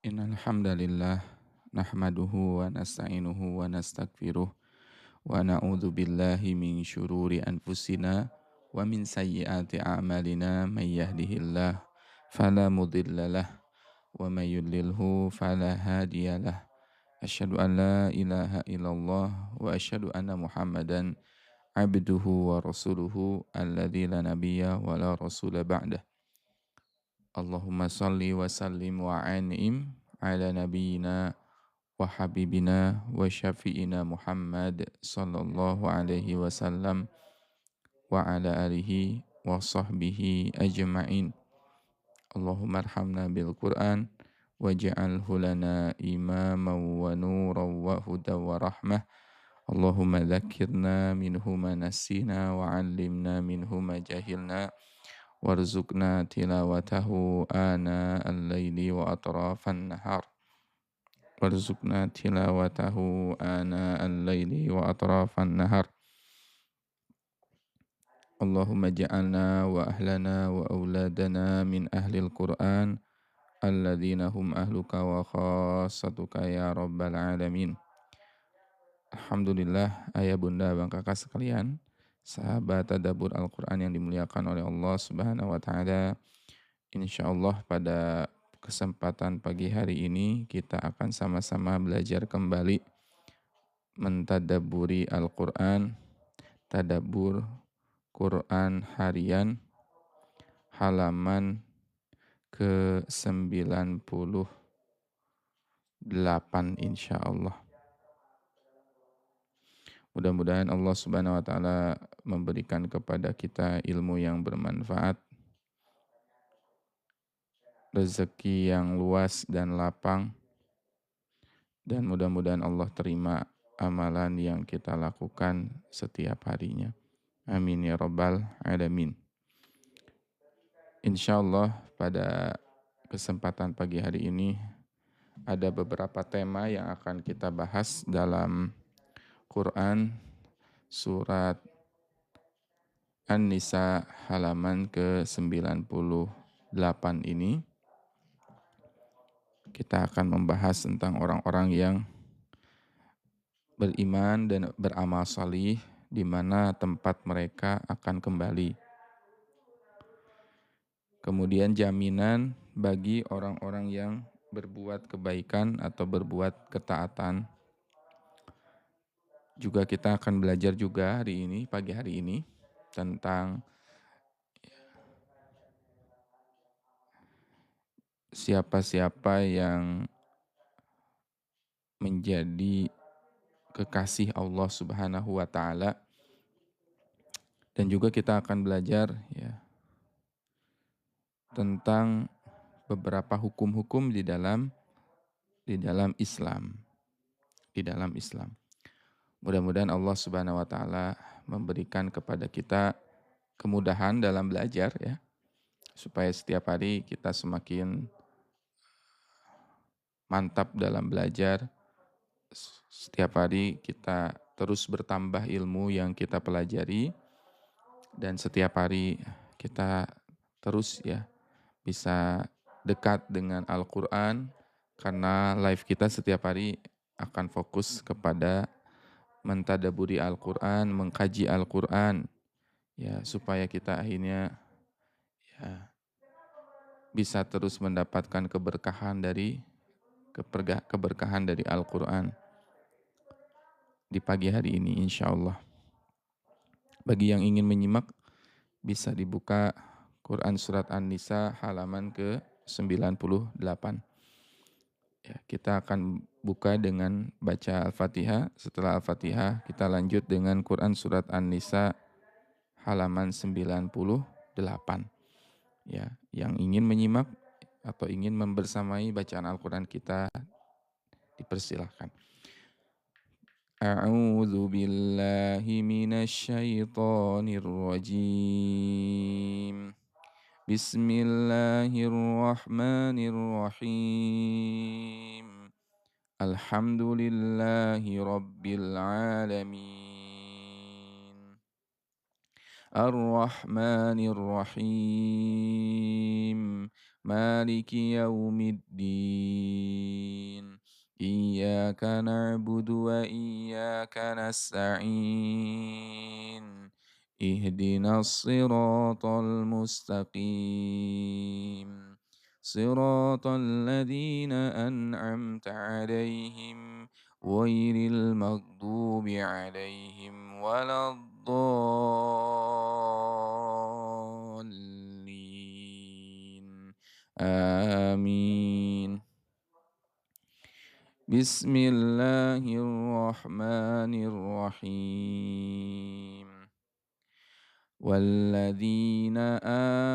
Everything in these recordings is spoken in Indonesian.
Innal hamdalillah nahmaduhu wa nasta'inuhu wa nastaghfiruh wa na'udzu billahi min syururi anfusina wa min sayyiati a'malina may yahdihillah fala mudhillalah wa may yudlilhu fala hadiyalah. Asyhadu an la ilaha illallah wa asyhadu anna Muhammadan abduhu wa rasuluhu alladzi la nabiyya wa la rasula ba'dah. Allahumma salli wa sallim wa an'im ala nabiyyina wa habibina wa syafi'ina Muhammad sallallahu alaihi wasallam wa ala alihi wa sahbihi ajma'in. Allahumma arhamna bil Qur'an waj'alhu lana imaman wa nuran wa hudan wa rahmah. Allahumma dzakkirna minhu ma nasina wa 'allimna minhu ma jahilna warzuqna tilawatahu ana al-laili wa atrafan nahar. Warzuqna tilawatahu ana al-laili wa atrafan nahar. Allahumma ja'alna wa ahlana wa auladana min ahlil Qur'an alladzina hum ahluka wa khassatuka ya rabbal alamin. Alhamdulillah, ayah bunda abang kakak sekalian, sahabat tadabbur Al-Quran yang dimuliakan oleh Allah Subhanahu wa Ta'ala. Insyaallah pada kesempatan pagi hari ini kita akan sama-sama belajar kembali mentadabburi Al-Quran, tadabbur Quran harian halaman ke-98 insyaallah. Mudah-mudahan Allah Subhanahu wa Ta'ala memberikan kepada kita ilmu yang bermanfaat, rezeki yang luas dan lapang, dan mudah-mudahan Allah terima amalan yang kita lakukan setiap harinya. Amin ya rabbal alamin. Insyaallah pada kesempatan pagi hari ini ada beberapa tema yang akan kita bahas dalam Quran surat An-Nisa halaman ke-98 ini. Kita akan membahas tentang orang-orang yang beriman dan beramal salih, di mana tempat mereka akan kembali. Kemudian jaminan bagi orang-orang yang berbuat kebaikan atau berbuat ketaatan. Juga kita akan belajar juga hari ini, pagi hari ini, tentang siapa-siapa yang menjadi kekasih Allah Subhanahu wa Ta'ala. Dan juga kita akan belajar ya tentang beberapa hukum-hukum di dalam Islam, di dalam Islam. Mudah-mudahan Allah Subhanahu wa Ta'ala memberikan kepada kita kemudahan dalam belajar ya, supaya setiap hari kita semakin mantap dalam belajar. Setiap hari kita terus bertambah ilmu yang kita pelajari, dan setiap hari kita terus ya bisa dekat dengan Al-Quran, karena live kita setiap hari akan fokus kepada mentadaburi Al-Quran, mengkaji Al-Quran, ya supaya kita akhirnya ya bisa terus mendapatkan keberkahan dari Al-Quran di pagi hari ini insyaallah. Bagi yang ingin menyimak bisa dibuka Quran surat An-Nisa halaman ke-98. Ya, kita akan buka dengan baca Al-Fatihah. Setelah Al-Fatihah kita lanjut dengan Quran surat An-Nisa halaman 98. Ya, yang ingin menyimak atau ingin membersamai bacaan Al-Quran kita dipersilahkan. A'udzu billahi minasy syaithanir rajim. Bismillahirrahmanirrahim. Alhamdulillahi rabbil alamin. Ar-Rahmanir-Rahim. Maliki yaumiddin. إياك نعبد وإياك نستعين اهدنا الصراط المستقيم صراط الذين أنعمت عليهم غير المغضوب عليهم ولا الضالين آمين. بسم الله الرحمن الرحيم والذين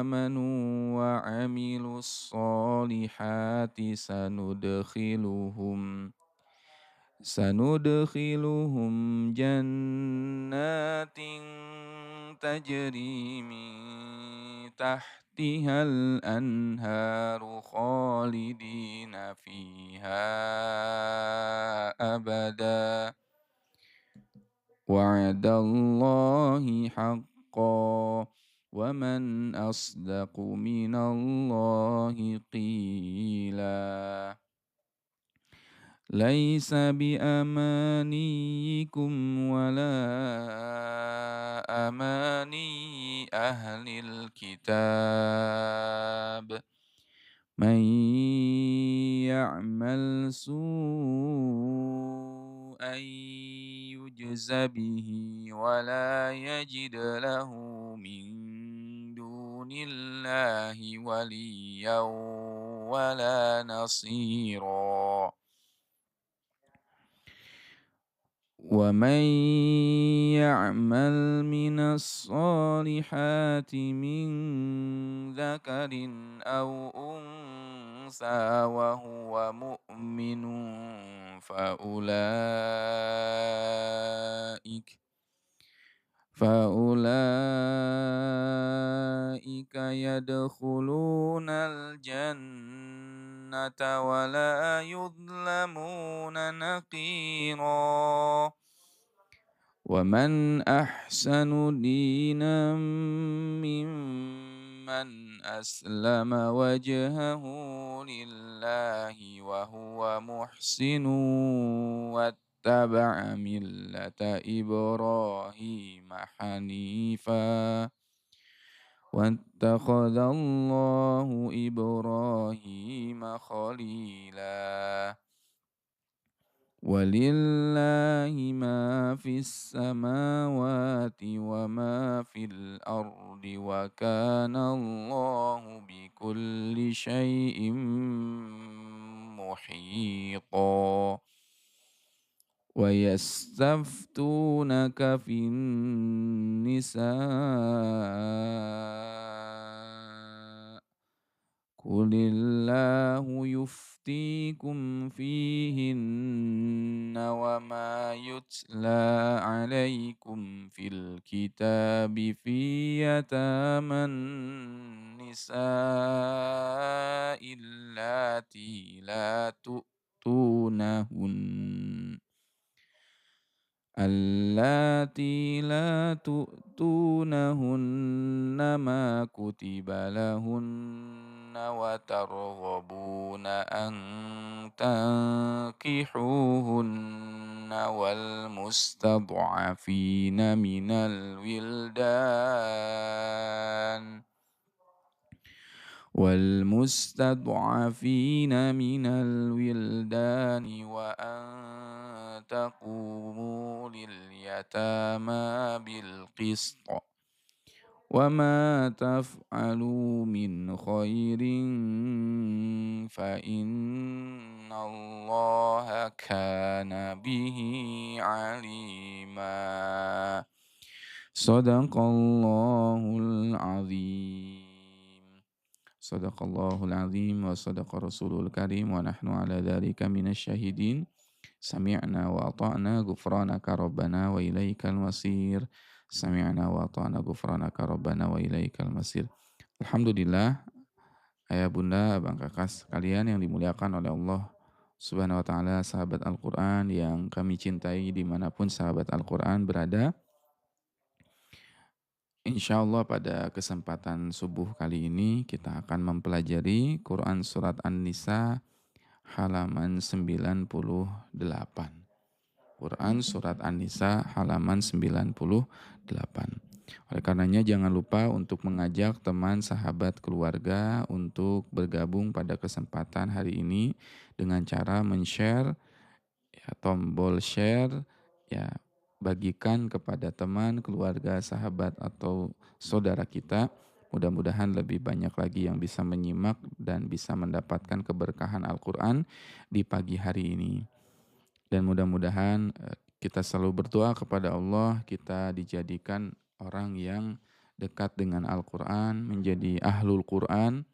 آمنوا وعملوا الصالحات سندخلهم جنات تجري من تحتها الأنهار خالدين فيها أبدا وعد الله حقا ومن أصدق من الله قيلا ليس بأمانيكم ولا أماني أهل الكتاب من يعمل سوءا يجز به ولا يجد له من دون الله وليا ولا نصيرا ومن يعمل من الصالحات من ذكر أو أنثى وهو مؤمن فأولئك يدخلون الجنة ولا يظلمون نقيرا ومن أحسن دينا ممن أسلم وجهه لله وهو محسن واتبع ملة إبراهيم حنيفا واتخذ الله إبراهيم خليلا ولله ما في السماوات وما في الأرض وكان الله بكل شيء محيطا ويستفتونك في النساء قل الله يفتيكم فيهن وما يتلى عليكم في الكتاب في يتامى النساء اللاتي لا تؤتونهن ما كتب لهن وترغبون أن تنكحوهن والمستضعفين من الولدان وأن تقوموا لليتامى بالقسط وما تفعلوا من خير فإن الله كان به عليما صدق الله العظيم Sadaqallahul azim wa sadaqa rasulul karim wa nahnu ala dhalika minasyahidin sami'na wa ata'na ghufranaka rabbana wa ilaikal masir sami'na wa ata'na ghufranaka rabbana wa ilaikal masir. Alhamdulillah, ayah bunda abang kakak sekalian yang dimuliakan oleh Allah subhanahu wa ta'ala, sahabat Al-Quran yang kami cintai dimanapun sahabat Al-Quran berada. Insya Allah pada kesempatan subuh kali ini kita akan mempelajari Quran Surat An-Nisa halaman 98. Quran surat An-Nisa halaman 98. Oleh karenanya jangan lupa untuk mengajak teman, sahabat, keluarga untuk bergabung pada kesempatan hari ini dengan cara men-share, ya, tombol share, ya, bagikan kepada teman, keluarga, sahabat atau saudara kita. Mudah-mudahan lebih banyak lagi yang bisa menyimak dan bisa mendapatkan keberkahan Al-Quran di pagi hari ini. Dan mudah-mudahan kita selalu berdoa kepada Allah, kita dijadikan orang yang dekat dengan Al-Quran, menjadi ahlul Quran.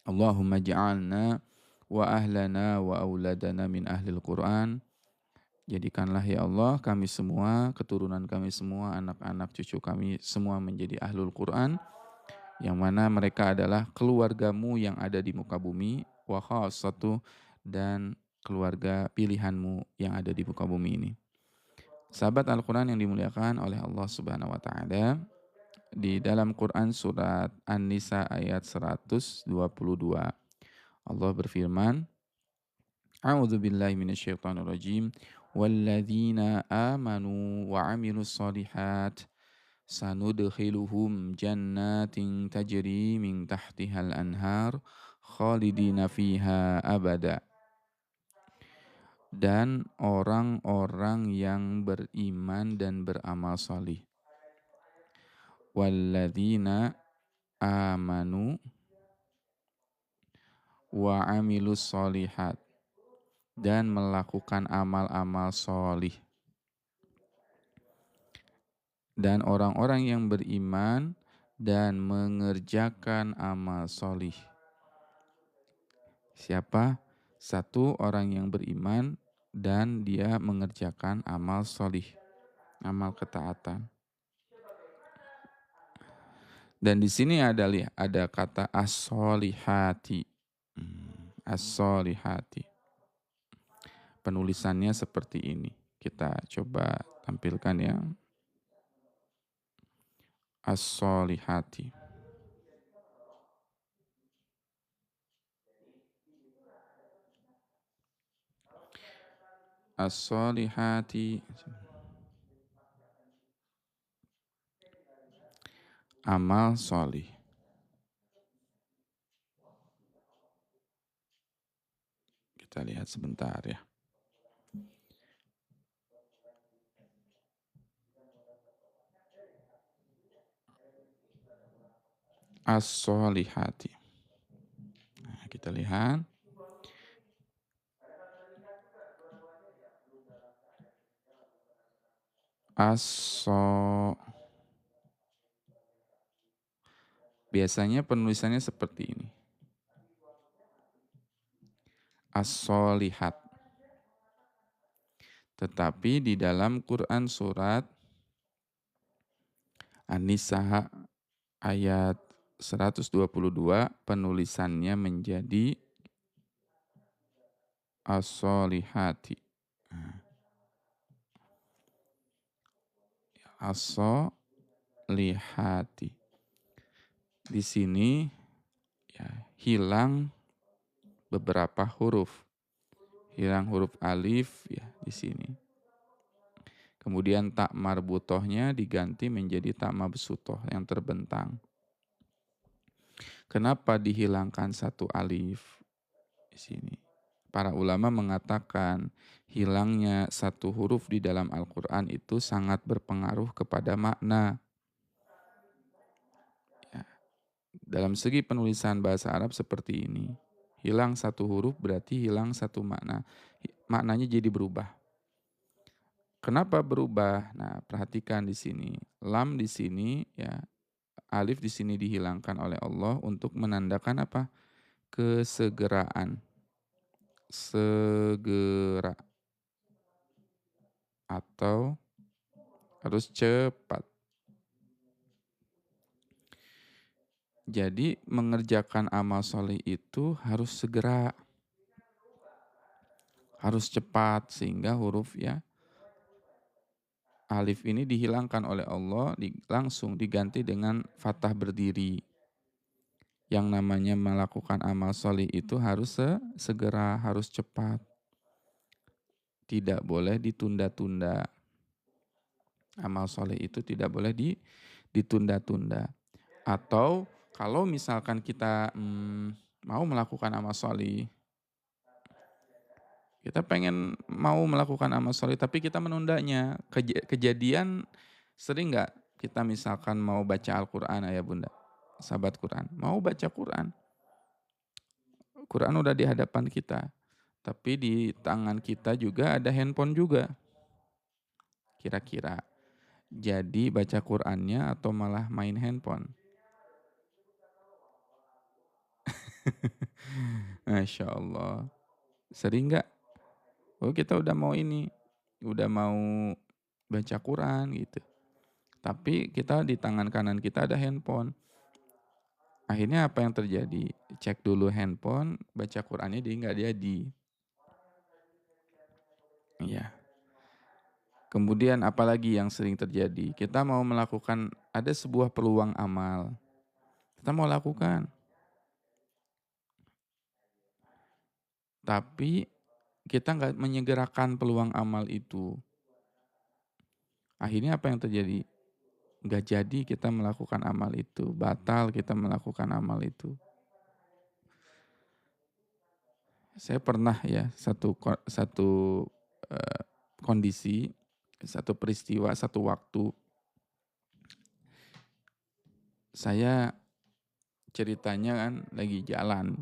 Allahumma ja'alna wa ahlana wa auladana min ahlil Quran. Jadikanlah ya Allah kami semua, keturunan kami semua, anak-anak cucu kami semua menjadi ahlul Quran, yang mana mereka adalah keluargamu yang ada di muka bumi, wa khassatu, dan keluarga pilihanmu yang ada di muka bumi ini. Sahabat Al-Quran yang dimuliakan oleh Allah Subhanahu wa Ta'ala, di dalam Quran surat An-Nisa ayat 122, Allah berfirman, A'udzu billahi minasyaitonir rajim. Walladzina amanu wa 'amilus shalihat sanudkhiluhum jannatin tajri min tahtihal anhar khalidina fiha abada. Dan orang-orang yang beriman dan beramal salih. Walladzina amanu wa 'amilus shalihat, dan melakukan amal-amal solih. Dan orang-orang yang beriman dan mengerjakan amal solih. Siapa? Satu, orang yang beriman dan dia mengerjakan amal solih, amal ketaatan. Dan di sini ada kata as-solihati. As-solihati. Penulisannya seperti ini. Kita coba tampilkan ya. As-solihati. As-solihati. Amal solih. Kita lihat sebentar ya. As-solihati. Nah, kita lihat. Biasanya penulisannya seperti ini. As-solihat. Tetapi di dalam Quran surat An-Nisa ayat 122 penulisannya menjadi as-solihati. As-solihati. Di sini ya, hilang beberapa huruf. Hilang huruf alif ya di sini. Kemudian tak marbutohnya diganti menjadi tak mabsutoh yang terbentang. Kenapa dihilangkan satu alif di sini? Para ulama mengatakan hilangnya satu huruf di dalam Al-Quran itu sangat berpengaruh kepada makna. Ya. Dalam segi penulisan bahasa Arab seperti ini. Hilang satu huruf berarti hilang satu makna. Maknanya jadi berubah. Kenapa berubah? Nah, perhatikan di sini. Lam di sini ya, alif di sini dihilangkan oleh Allah untuk menandakan apa? Kesegeraan. Segera. Atau harus cepat. Jadi mengerjakan amal soleh itu harus segera. Harus cepat sehingga huruf ya alif ini dihilangkan oleh Allah, langsung diganti dengan fathah berdiri. Yang namanya melakukan amal soleh itu harus segera, harus cepat. Tidak boleh ditunda-tunda. Amal soleh itu tidak boleh ditunda-tunda. Atau kalau misalkan kita mau melakukan amal soleh, kita pengen mau melakukan amal soleh tapi kita menundanya. Kejadian sering nggak kita misalkan mau baca Al-Quran ayah bunda, sahabat Quran, mau baca Quran, Quran udah di hadapan kita, tapi di tangan kita juga ada handphone juga. Kira-kira jadi baca Qurannya atau malah main handphone? Masya Allah. Sering nggak? Oh kita udah mau ini, udah mau baca Quran gitu. Tapi kita di tangan kanan kita ada handphone. Akhirnya apa yang terjadi? Cek dulu handphone, baca Qurannya dia nggak jadi. Iya. Kemudian apalagi yang sering terjadi? Kita mau melakukan, ada sebuah peluang amal. Kita mau lakukan. Tapi kita nggak menyegerakan peluang amal itu. Akhirnya apa yang terjadi? Nggak jadi kita melakukan amal itu. Batal kita melakukan amal itu. Saya pernah ya satu eh, kondisi, satu peristiwa, satu waktu saya ceritanya kan lagi jalan,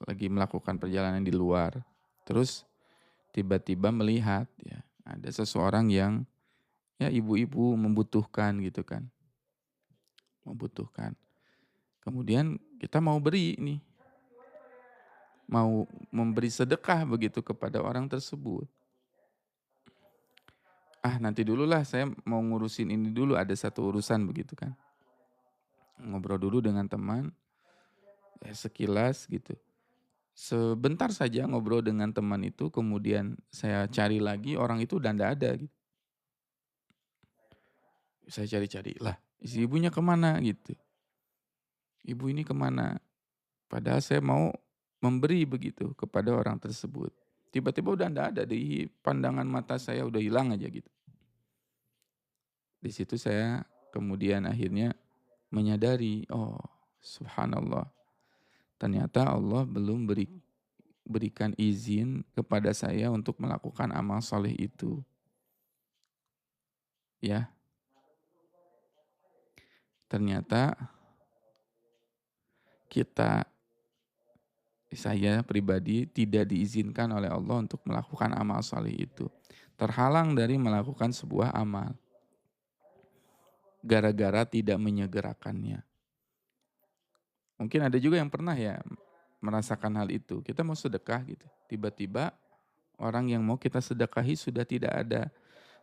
lagi melakukan perjalanan di luar. Terus tiba-tiba melihat ya ada seseorang yang ya ibu-ibu membutuhkan gitu kan, membutuhkan. Kemudian kita mau beri nih, mau memberi sedekah begitu kepada orang tersebut. Ah nanti dulu lah saya mau ngurusin ini dulu, ada satu urusan begitu kan. Ngobrol dulu dengan teman, sekilas gitu. Sebentar saja ngobrol dengan teman itu, kemudian saya cari lagi orang itu udah ndak ada gitu. Saya cari-cari, lah si ibunya kemana gitu. Ibu ini kemana? Padahal saya mau memberi begitu kepada orang tersebut. Tiba-tiba udah ndak ada di pandangan mata saya, udah hilang aja gitu. Di situ saya kemudian akhirnya menyadari, oh subhanallah, ternyata Allah belum berikan izin kepada saya untuk melakukan amal soleh itu. Ya, ternyata kita, saya pribadi tidak diizinkan oleh Allah untuk melakukan amal soleh itu. Terhalang dari melakukan sebuah amal. Gara-gara tidak menyegerakannya. Mungkin ada juga yang pernah ya merasakan hal itu. Kita mau sedekah gitu. Tiba-tiba orang yang mau kita sedekahi sudah tidak ada.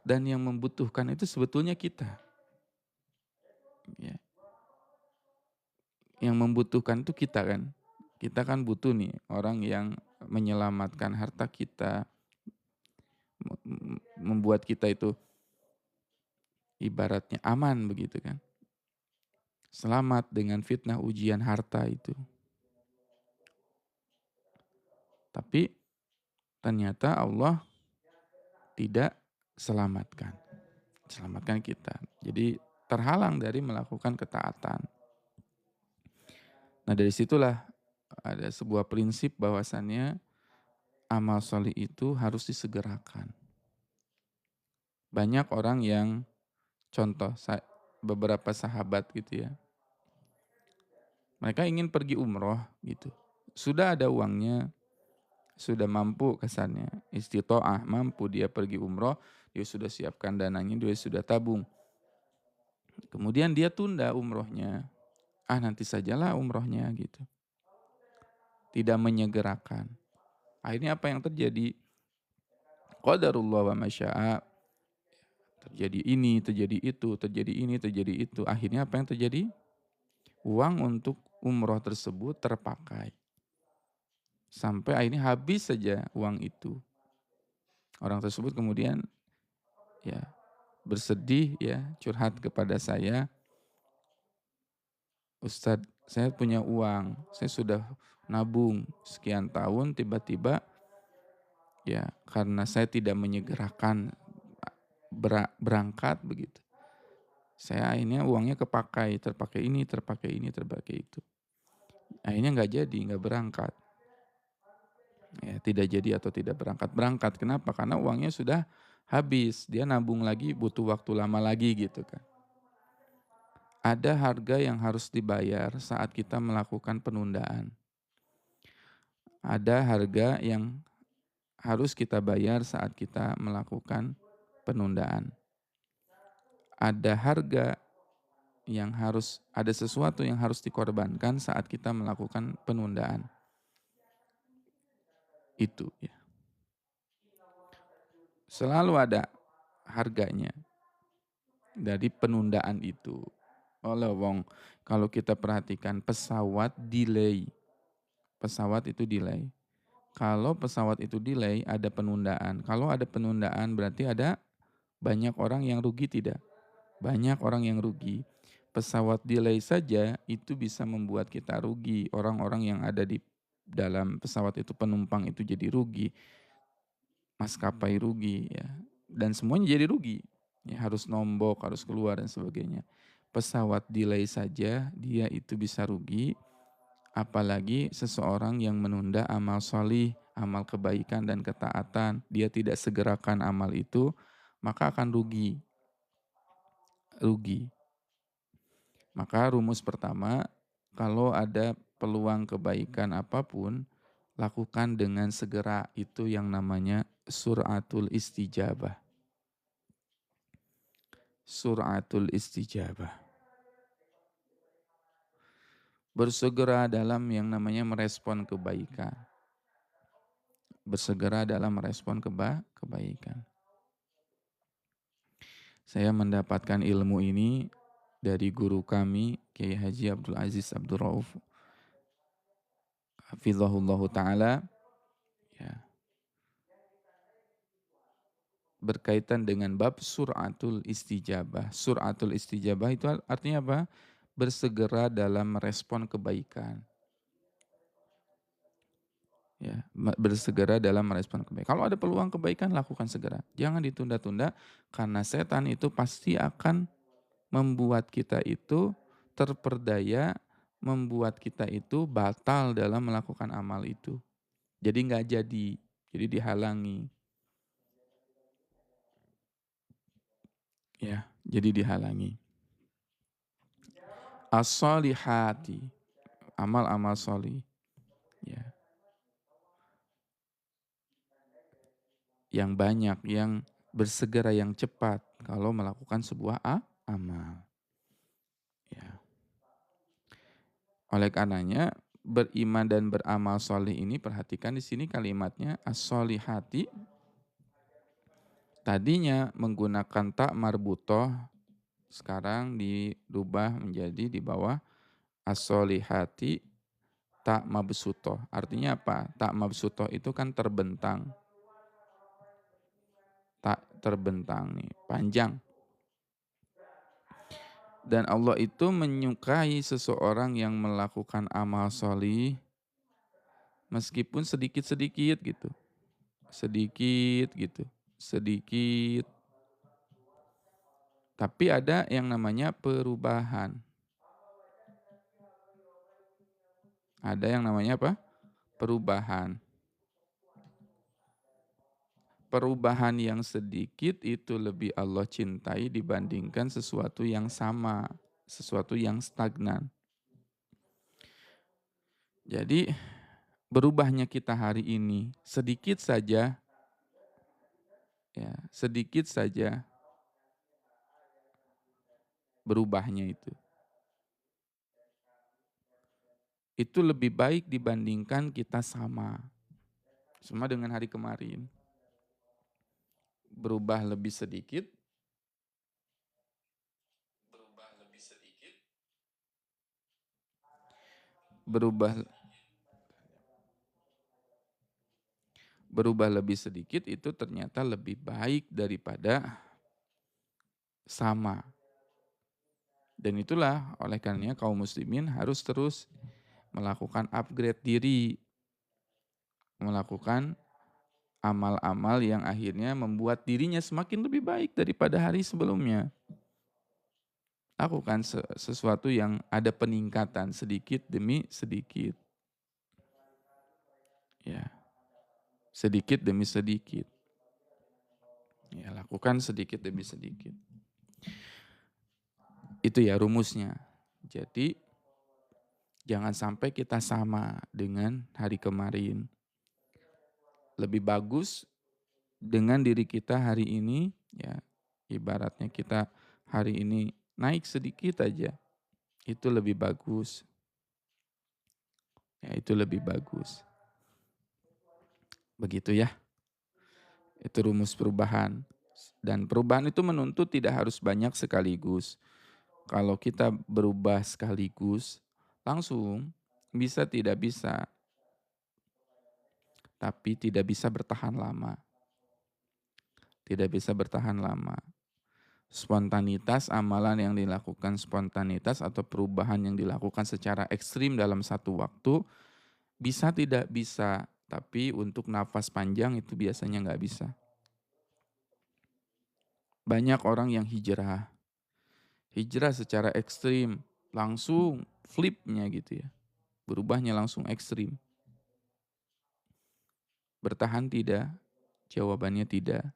Dan yang membutuhkan itu sebetulnya kita. Ya. Yang membutuhkan itu kita kan. Kita kan butuh nih orang yang menyelamatkan harta kita, membuat kita itu ibaratnya aman begitu kan. Selamat dengan fitnah ujian harta itu. Tapi ternyata Allah tidak selamatkan. Selamatkan kita. Jadi terhalang dari melakukan ketaatan. Nah dari situlah ada sebuah prinsip bahwasannya amal soleh itu harus disegerakan. Banyak orang yang contoh beberapa sahabat gitu ya. Mereka ingin pergi umroh gitu. Sudah ada uangnya, sudah mampu kesannya. Istitoah, mampu dia pergi umroh, dia sudah siapkan dananya, dia sudah tabung. Kemudian dia tunda umrohnya. Ah nanti sajalah umrohnya gitu. Tidak menyegerakan. Akhirnya apa yang terjadi? Qadarullah wa masya'a. Terjadi ini, terjadi itu, terjadi ini, terjadi itu. Akhirnya apa yang terjadi? Uang untuk umroh tersebut terpakai. Sampai akhirnya habis saja uang itu. Orang tersebut kemudian ya bersedih ya, curhat kepada saya, Ustadz, Saya punya uang, saya sudah nabung sekian tahun, tiba-tiba ya karena saya tidak menyegerakan berangkat begitu. Saya akhirnya uangnya terpakai ini, terpakai ini, terpakai itu. Akhirnya nggak jadi, nggak berangkat. Ya, tidak jadi atau tidak berangkat. Berangkat, kenapa? Karena uangnya sudah habis, dia nabung lagi butuh waktu lama lagi gitu kan. Ada harga yang harus dibayar saat kita melakukan penundaan. Ada harga yang harus kita bayar saat kita melakukan penundaan. Ada harga ada sesuatu yang harus dikorbankan saat kita melakukan penundaan. Itu ya. Selalu ada harganya dari penundaan itu. Oleh wong, kalau kita perhatikan pesawat delay. Pesawat itu delay. Kalau pesawat itu delay, ada penundaan. Kalau ada penundaan berarti ada banyak orang yang rugi tidak? Banyak orang yang rugi. Pesawat delay saja itu bisa membuat kita rugi. Orang-orang yang ada di dalam pesawat itu, penumpang itu jadi rugi. Maskapai rugi ya. Dan semuanya jadi rugi. Ya, harus nombok, harus keluar dan sebagainya. Pesawat delay saja dia itu bisa rugi, apalagi seseorang yang menunda amal solih, amal kebaikan dan ketaatan, dia tidak segerakan amal itu, maka akan rugi. Rugi. Maka rumus pertama, kalau ada peluang kebaikan apapun, lakukan dengan segera. Itu yang namanya suratul istijabah. Suratul istijabah. Bersegera dalam yang namanya merespon kebaikan. Bersegera dalam merespon kebaikan. Saya mendapatkan ilmu ini dari guru kami, Kiai Haji Abdul Aziz Abdul Rauf, hafizahullahu ta'ala, ya, berkaitan dengan bab suratul istijabah. Suratul istijabah itu artinya apa? Bersegera dalam merespon kebaikan. Ya, bersegera dalam merespon kebaikan. Kalau ada peluang kebaikan, lakukan segera. Jangan ditunda-tunda, karena setan itu pasti akan membuat kita itu terperdaya, membuat kita itu batal dalam melakukan amal itu. Jadi nggak jadi dihalangi. Ya, jadi dihalangi. As-solihati, amal-amal solih. Ya, yang banyak, yang bersegera, yang cepat kalau melakukan sebuah amal. Ya. Oleh karenanya, beriman dan beramal solih ini, perhatikan di sini kalimatnya as-solihati. Tadinya menggunakan tak marbutoh, sekarang dirubah menjadi di bawah as-solihati tak mabsutoh. Artinya apa? Tak mabsutoh itu kan terbentang. Tak terbentang nih, panjang. Dan Allah itu menyukai seseorang yang melakukan amal solih meskipun sedikit-sedikit gitu. Sedikit gitu. Sedikit. Tapi ada yang namanya perubahan. Ada yang namanya apa? Perubahan. Perubahan yang sedikit itu lebih Allah cintai dibandingkan sesuatu yang sama, sesuatu yang stagnan. Jadi berubahnya kita hari ini sedikit saja, ya, sedikit saja berubahnya itu. Itu lebih baik dibandingkan kita sama dengan hari kemarin. Berubah lebih sedikit, berubah berubah lebih sedikit itu ternyata lebih baik daripada sama. Dan itulah oleh karenanya kaum muslimin harus terus melakukan upgrade diri, melakukan amal-amal yang akhirnya membuat dirinya semakin lebih baik daripada hari sebelumnya. Lakukan sesuatu yang ada peningkatan sedikit demi sedikit. Ya, sedikit demi sedikit. Ya, lakukan sedikit demi sedikit. Itu ya rumusnya. Jadi jangan sampai kita sama dengan hari kemarin. Lebih bagus dengan diri kita hari ini, ya ibaratnya kita hari ini naik sedikit aja, itu lebih bagus. Ya, itu lebih bagus. Begitu ya, itu rumus perubahan. Dan perubahan itu menuntut tidak harus banyak sekaligus. Kalau kita berubah sekaligus, langsung bisa tidak bisa, tapi tidak bisa bertahan lama. Tidak bisa bertahan lama. Spontanitas, amalan yang dilakukan spontanitas atau perubahan yang dilakukan secara ekstrim dalam satu waktu, bisa tidak bisa, tapi untuk nafas panjang itu biasanya nggak bisa. Banyak orang yang hijrah secara ekstrim, langsung flipnya gitu ya, berubahnya langsung ekstrim. Bertahan tidak? Jawabannya tidak.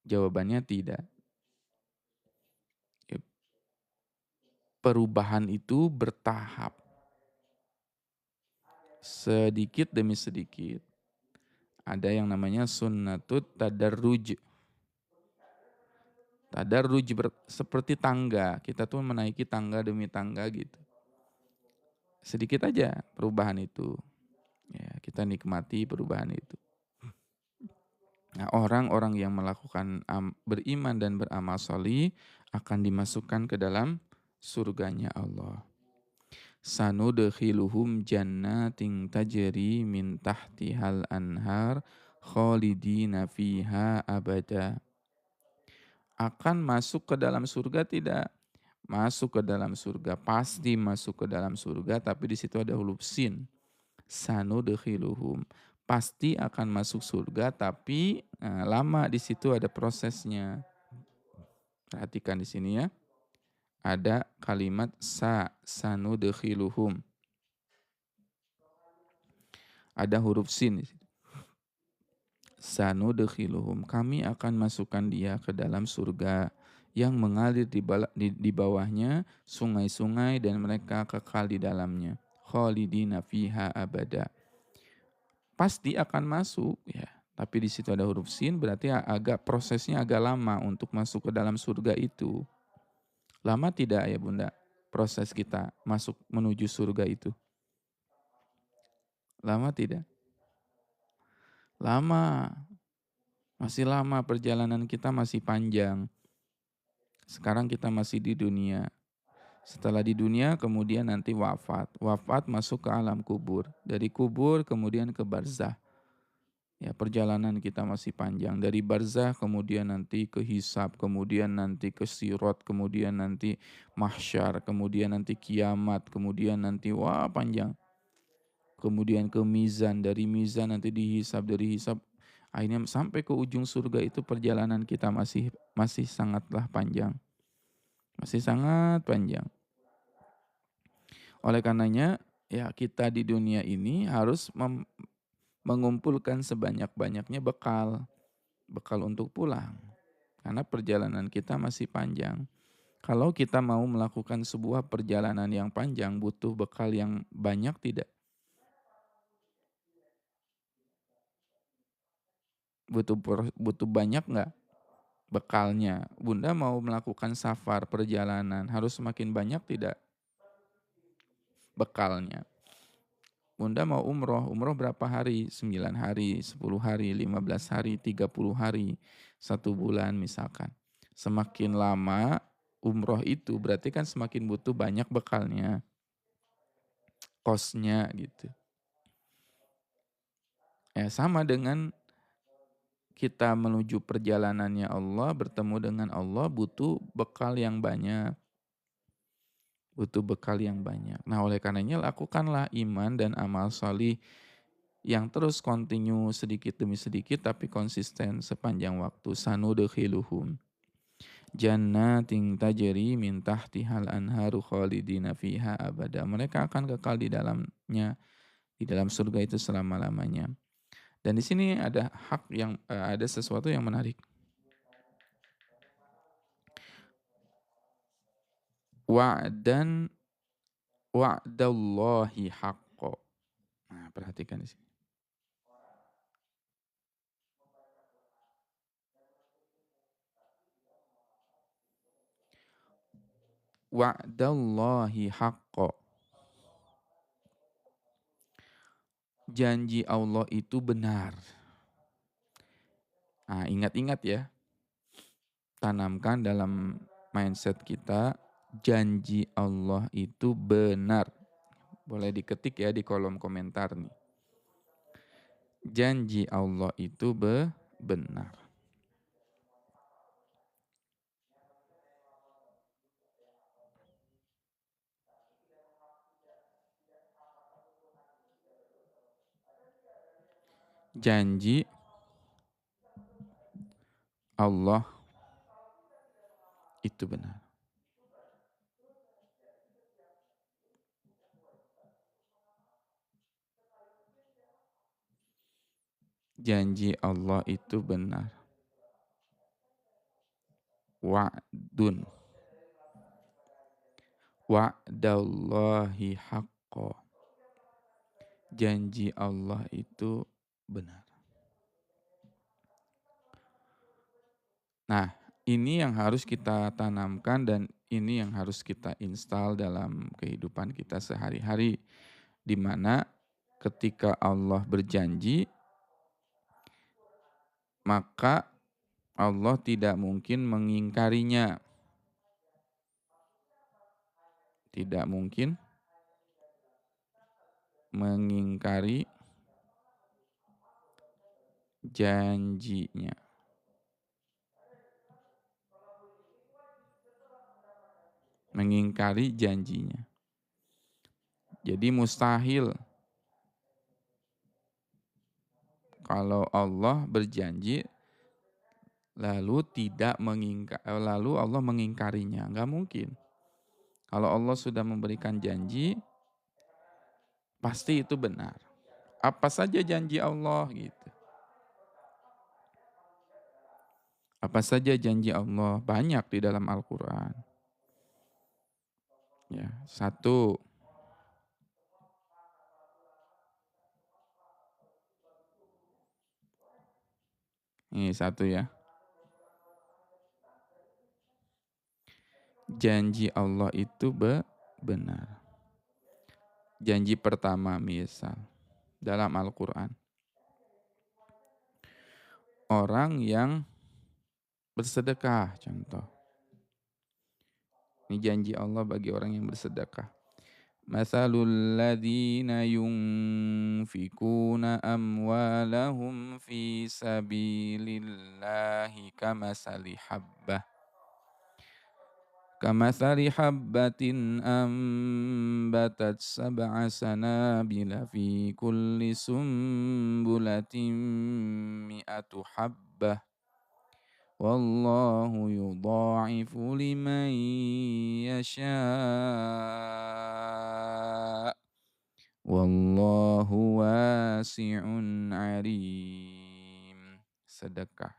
Jawabannya tidak. Ya, perubahan itu bertahap, sedikit demi sedikit. Ada yang namanya sunnatut tadarruj. Tadarruj seperti tangga, kita tuh menaiki tangga demi tangga gitu. Sedikit aja perubahan itu. Ya, kita nikmati perubahan itu. Nah, orang-orang yang melakukan beriman dan beramal solih akan dimasukkan ke dalam surganya Allah. Sanudkhiluhum jannatin tajri min tahtihal anhar khalidina fiha abada. Akan masuk ke dalam surga tidak? Masuk ke dalam surga, pasti masuk ke dalam surga, tapi di situ ada huruf sin. Sanudkhiluhum. Pasti akan masuk surga, tapi lama di situ ada prosesnya. Perhatikan di sini ya. Ada kalimat sanudkhiluhum. Ada huruf sin di situ. Sanudkhiluhum. Kami akan masukkan dia ke dalam surga yang mengalir di bawahnya sungai-sungai dan mereka kekal di dalamnya. Khalidina fiha abada. Pasti akan masuk ya. Tapi di situ ada huruf sin berarti prosesnya agak lama untuk masuk ke dalam surga itu. Lama tidak ya Bunda proses kita masuk menuju surga itu? Lama tidak? Lama. Masih lama, perjalanan kita masih panjang. Sekarang kita masih di dunia. Setelah di dunia kemudian nanti wafat. Wafat masuk ke alam kubur. Dari kubur kemudian ke barzah. Ya, perjalanan kita masih panjang. Dari barzah kemudian nanti ke hisab, kemudian nanti ke sirat, kemudian nanti mahsyar, kemudian nanti kiamat, kemudian nanti wah panjang. Kemudian ke mizan, dari mizan nanti dihisab, dari hisab akhirnya sampai ke ujung surga. Itu perjalanan kita masih sangatlah panjang. Masih sangat panjang. Oleh karenanya ya kita di dunia ini harus mengumpulkan sebanyak-banyaknya bekal untuk pulang. Karena perjalanan kita masih panjang. Kalau kita mau melakukan sebuah perjalanan yang panjang, butuh bekal yang banyak tidak? Butuh banyak nggak bekalnya? Bunda mau melakukan safar perjalanan, harus semakin banyak tidak bekalnya? Bunda mau umroh berapa hari? 9 hari, 10 hari, 15 hari, 30 hari, 1 bulan misalkan. Semakin lama umroh itu berarti kan semakin butuh banyak bekalnya, kosnya gitu. Ya sama dengan kita menuju perjalanannya Allah, bertemu dengan Allah butuh bekal yang banyak. butuh bekal yang banyak. Nah, oleh karenanya lakukanlah iman dan amal salih yang terus kontinu sedikit demi sedikit tapi konsisten sepanjang waktu. Sanudkhiluhum jannatin tajri min tahtihal anharu khalidina fiha abada. Mereka akan kekal di dalamnya, di dalam surga itu selama-lamanya. Dan di sini ada ada sesuatu yang menarik. Wa'dan wa'dallahi haqqo. Nah, perhatikan di sini. Wa'dallahi haqqo. Janji Allah itu benar. Nah, ingat-ingat ya. Tanamkan dalam mindset kita, janji Allah itu benar. Boleh diketik ya di kolom komentar nih. Janji Allah itu benar. Janji Allah itu benar. Janji Allah itu benar. Wa'dun. Wa'dallahi haqqo. Janji Allah itu benar. Nah, ini yang harus kita tanamkan dan ini yang harus kita install dalam kehidupan kita sehari-hari. Di mana ketika Allah berjanji, maka Allah tidak mungkin mengingkarinya. Tidak mungkin mengingkari janjinya. Mengingkari janjinya. Jadi mustahil kalau Allah berjanji lalu Allah mengingkarinya. Enggak mungkin. Kalau Allah sudah memberikan janji, pasti itu benar. Apa saja janji Allah gitu. Apa saja janji Allah? Banyak di dalam Al-Quran. Ya, satu. Ini satu ya. Janji Allah itu benar. Janji pertama misal dalam Al-Quran. Orang yang bersedekah contoh. Ini janji Allah bagi orang yang bersedekah. Masalul ladzina yunfikuna amwalahum fi sabilillahi kamathali habbatin ambatat sab'a sanabila fi kulli sumbulatin mi'atu habbah wallahu yudha'ifu liman yasha' wallahu wasi'un alim. Sedekah.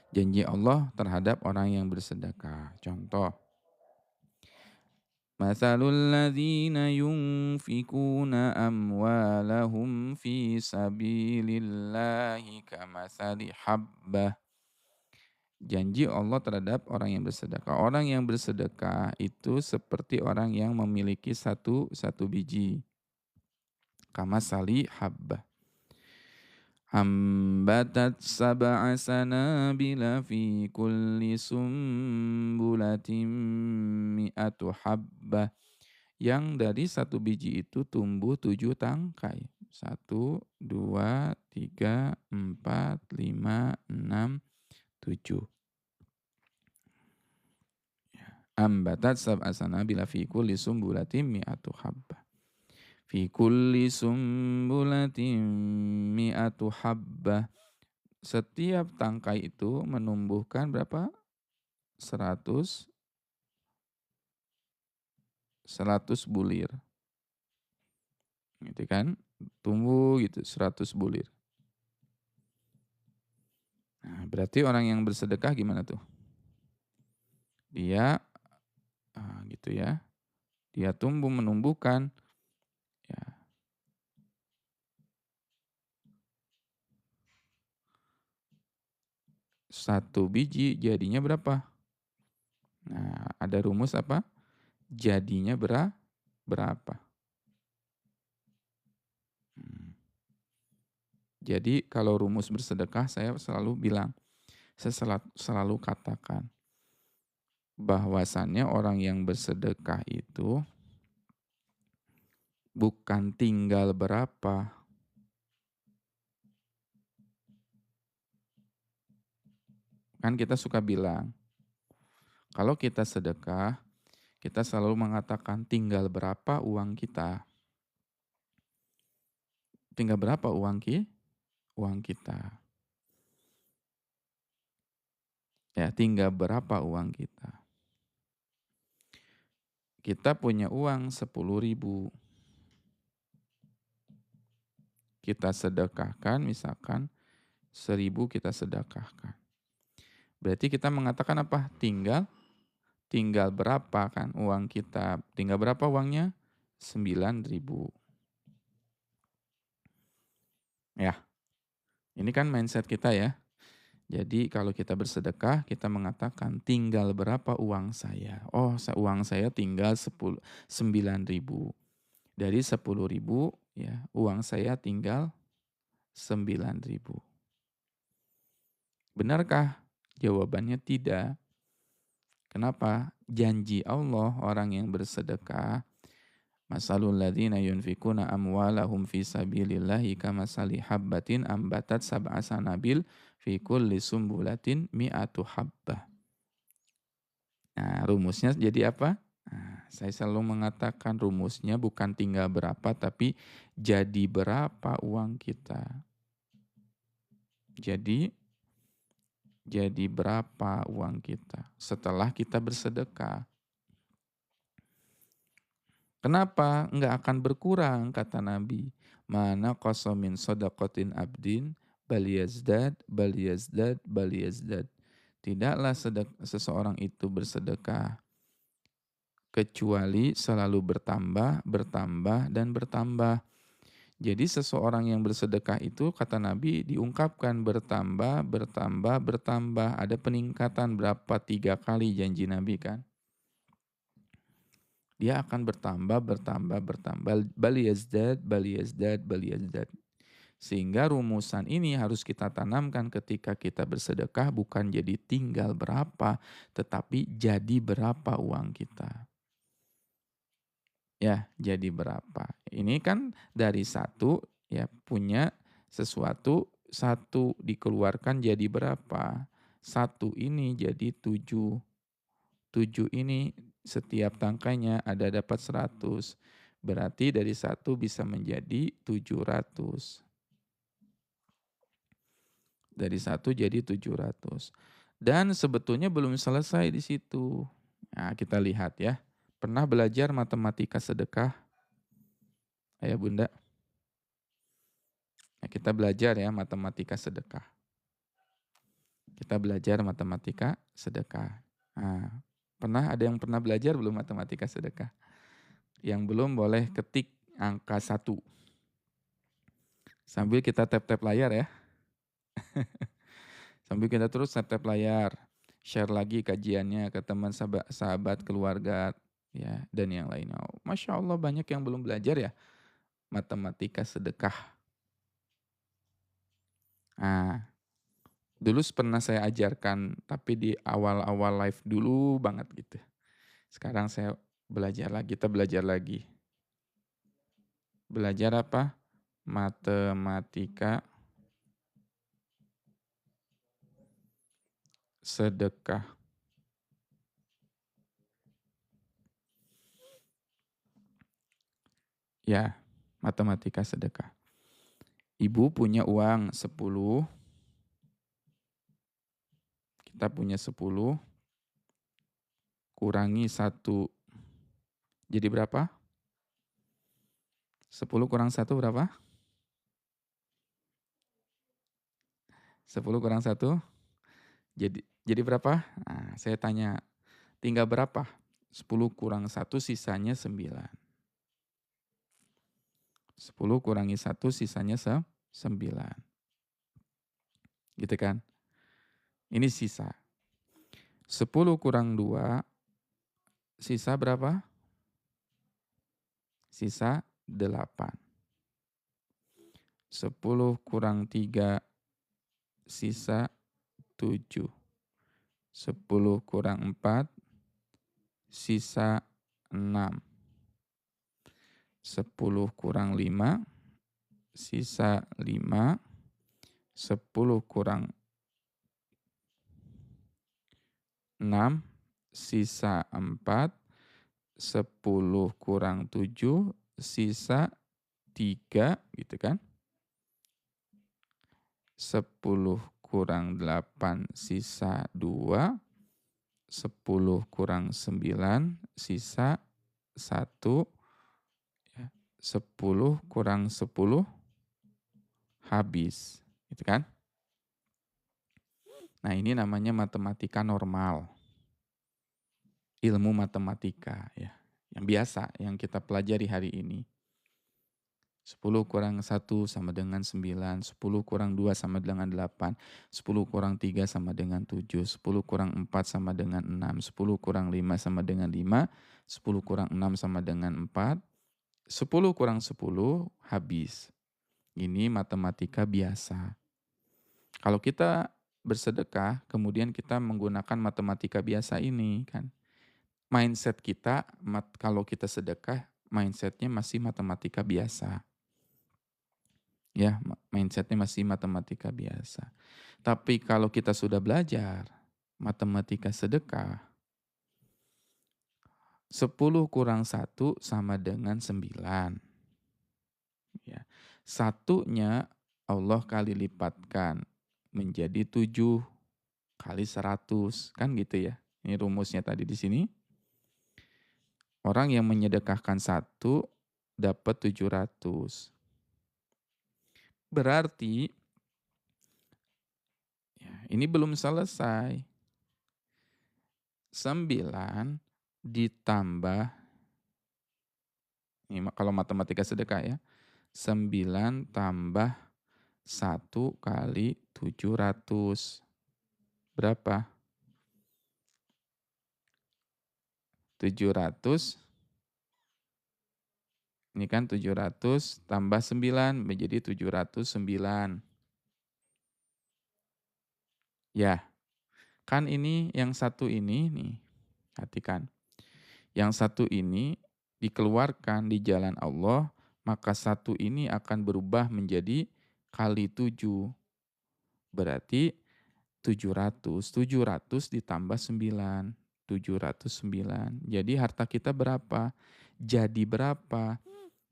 Janji Allah terhadap orang yang bersedekah. Contoh. Mathalul ladzina yunfikuna amwalahum fi sabilillahi kamathali habbah. Janji Allah terhadap orang yang bersedekah. Orang yang bersedekah itu seperti orang yang memiliki satu biji. Kamasali habbah. Ambatat sab'a sanabila fi kulli sumbulatin mi'atu habbah. Yang dari satu biji itu tumbuh 7 tangkai. 1, 2, 3, 4, 5, 6, 7. ambatat sab'a sanabila fi kulli sumbulatin mi'atu habbah. Fi kulli sumbulatin mi'atu habbah. Setiap tangkai itu menumbuhkan berapa? 100 100 bulir. Gitu kan? Tumbuh gitu 100 bulir. Nah, berarti orang yang bersedekah gimana tuh? Dia gitu ya. Dia tumbuh menumbuhkan ya 1 biji jadinya berapa? Nah, ada rumus apa? Jadinya berapa? Hmm. Jadi kalau rumus bersedekah saya selalu bilang, selalu katakan bahwasannya orang yang bersedekah itu bukan tinggal berapa. Kan kita suka bilang, kalau kita sedekah, kita selalu mengatakan tinggal berapa uang kita. Tinggal berapa uang kita. Ya, tinggal berapa uang kita. Kita punya uang 10.000. Kita sedekahkan misalkan 1.000 kita sedekahkan. Berarti kita mengatakan apa? Tinggal berapa kan uang kita. Tinggal berapa uangnya? 9.000. Ya, ini kan mindset kita ya. Jadi kalau kita bersedekah, kita mengatakan tinggal berapa uang saya. Oh, uang saya tinggal 9.000. Dari 10.000 ya, uang saya tinggal 9.000. Benarkah? Jawabannya tidak. Kenapa? Janji Allah orang yang bersedekah, masalul ladzina yunfikuna amwalahum fi sabilillahi kamasali habbatin ambatat sab'a sanabil fi kulli sumbulatin mi'atu habbah. Nah, rumusnya jadi apa? Nah, saya selalu mengatakan rumusnya bukan tinggal berapa, tapi jadi berapa uang kita. Jadi berapa uang kita setelah kita bersedekah. Kenapa? Enggak akan berkurang, kata Nabi. Mana qasamin sadaqatin abdin bal yazdad, bal yazdad, bal yazdad. Tidaklah seseorang itu bersedekah kecuali selalu bertambah, bertambah, dan bertambah. Jadi seseorang yang bersedekah itu kata Nabi diungkapkan bertambah, bertambah, bertambah. Ada peningkatan berapa 3 kali janji Nabi kan. Dia akan bertambah, bertambah, bertambah. Bal yazdad, bal yazdad, bal yazdad. Sehingga rumusan ini harus kita tanamkan ketika kita bersedekah bukan jadi tinggal berapa, tetapi jadi berapa uang kita. Ya, jadi berapa. Ini kan dari satu ya punya sesuatu, satu dikeluarkan jadi berapa. Satu ini jadi 7. 7 ini setiap tangkainya ada dapat 100. Berarti dari satu bisa menjadi 700. Dari satu jadi 700. Dan sebetulnya belum selesai di situ. Nah, kita lihat ya. Pernah belajar matematika sedekah? Ayah bunda? Nah, kita belajar ya matematika sedekah. Kita belajar matematika sedekah. Nah, ada yang pernah belajar belum matematika sedekah? Yang belum boleh ketik angka 1. Sambil kita tap-tap layar ya. Sambil kita terus tap-tap layar. Share lagi kajiannya ke teman sahabat, keluarga, ya, dan yang lainnya. Masya Allah banyak yang belum belajar ya matematika sedekah. Nah, dulu pernah saya ajarkan, tapi di awal-awal live dulu banget gitu. Sekarang saya belajar lagi, kita belajar lagi. Belajar apa? Matematika sedekah. Ya, matematika sedekah. Ibu punya uang 10, kita punya 10, kurangi satu, jadi berapa? 10 kurang satu berapa? 10 kurang satu, jadi berapa? Nah, saya tanya, tinggal berapa? 10 kurang satu sisanya 9. 10 kurangi satu sisanya 9. Gitu kan? Ini sisa. 10 kurang 2 sisa berapa? Sisa 8. 10 kurang 3 sisa 7. 10 kurang 4 sisa 6. 10 kurang 5 sisa 5. 10 kurang 6 sisa 4. 10 kurang 7 sisa 3, gitu kan? 10 kurang 8 sisa 2. 10 kurang 9 sisa 1. 10 kurang 10 habis, gitu kan? Nah, ini namanya matematika normal. Ilmu matematika ya, yang biasa yang kita pelajari hari ini. 10 kurang 1 sama dengan 9, 10 kurang 2 sama dengan 8, 10 kurang 3 sama dengan 7, 10 kurang 4 sama dengan 6, 10 kurang 5 sama dengan 5, 10 kurang 6 sama dengan 4, 10 kurang 10 habis. Ini matematika biasa. Kalau kita bersedekah, kemudian kita menggunakan matematika biasa ini kan. Mindset kita, kalau kita sedekah, mindsetnya masih matematika biasa. Ya, mindsetnya masih matematika biasa. Tapi kalau kita sudah belajar matematika sedekah, 10 kurang 1 sama dengan 9. Ya. Satunya Allah kali lipatkan menjadi 7 kali 100. Kan gitu ya. Ini rumusnya tadi di sini. Orang yang menyedekahkan 1 dapat 700. Berarti ya, ini belum selesai. 9 ditambah, ini kalau matematika sedekah ya, 9 tambah 1 kali 700. Berapa? 700, ini kan 700 tambah 9 menjadi 709. Ya, kan ini yang satu ini nih, perhatikan. Yang satu ini dikeluarkan di jalan Allah, maka satu ini akan berubah menjadi kali 7. Berarti 700 ditambah 9, 709. Jadi harta kita berapa? Jadi berapa?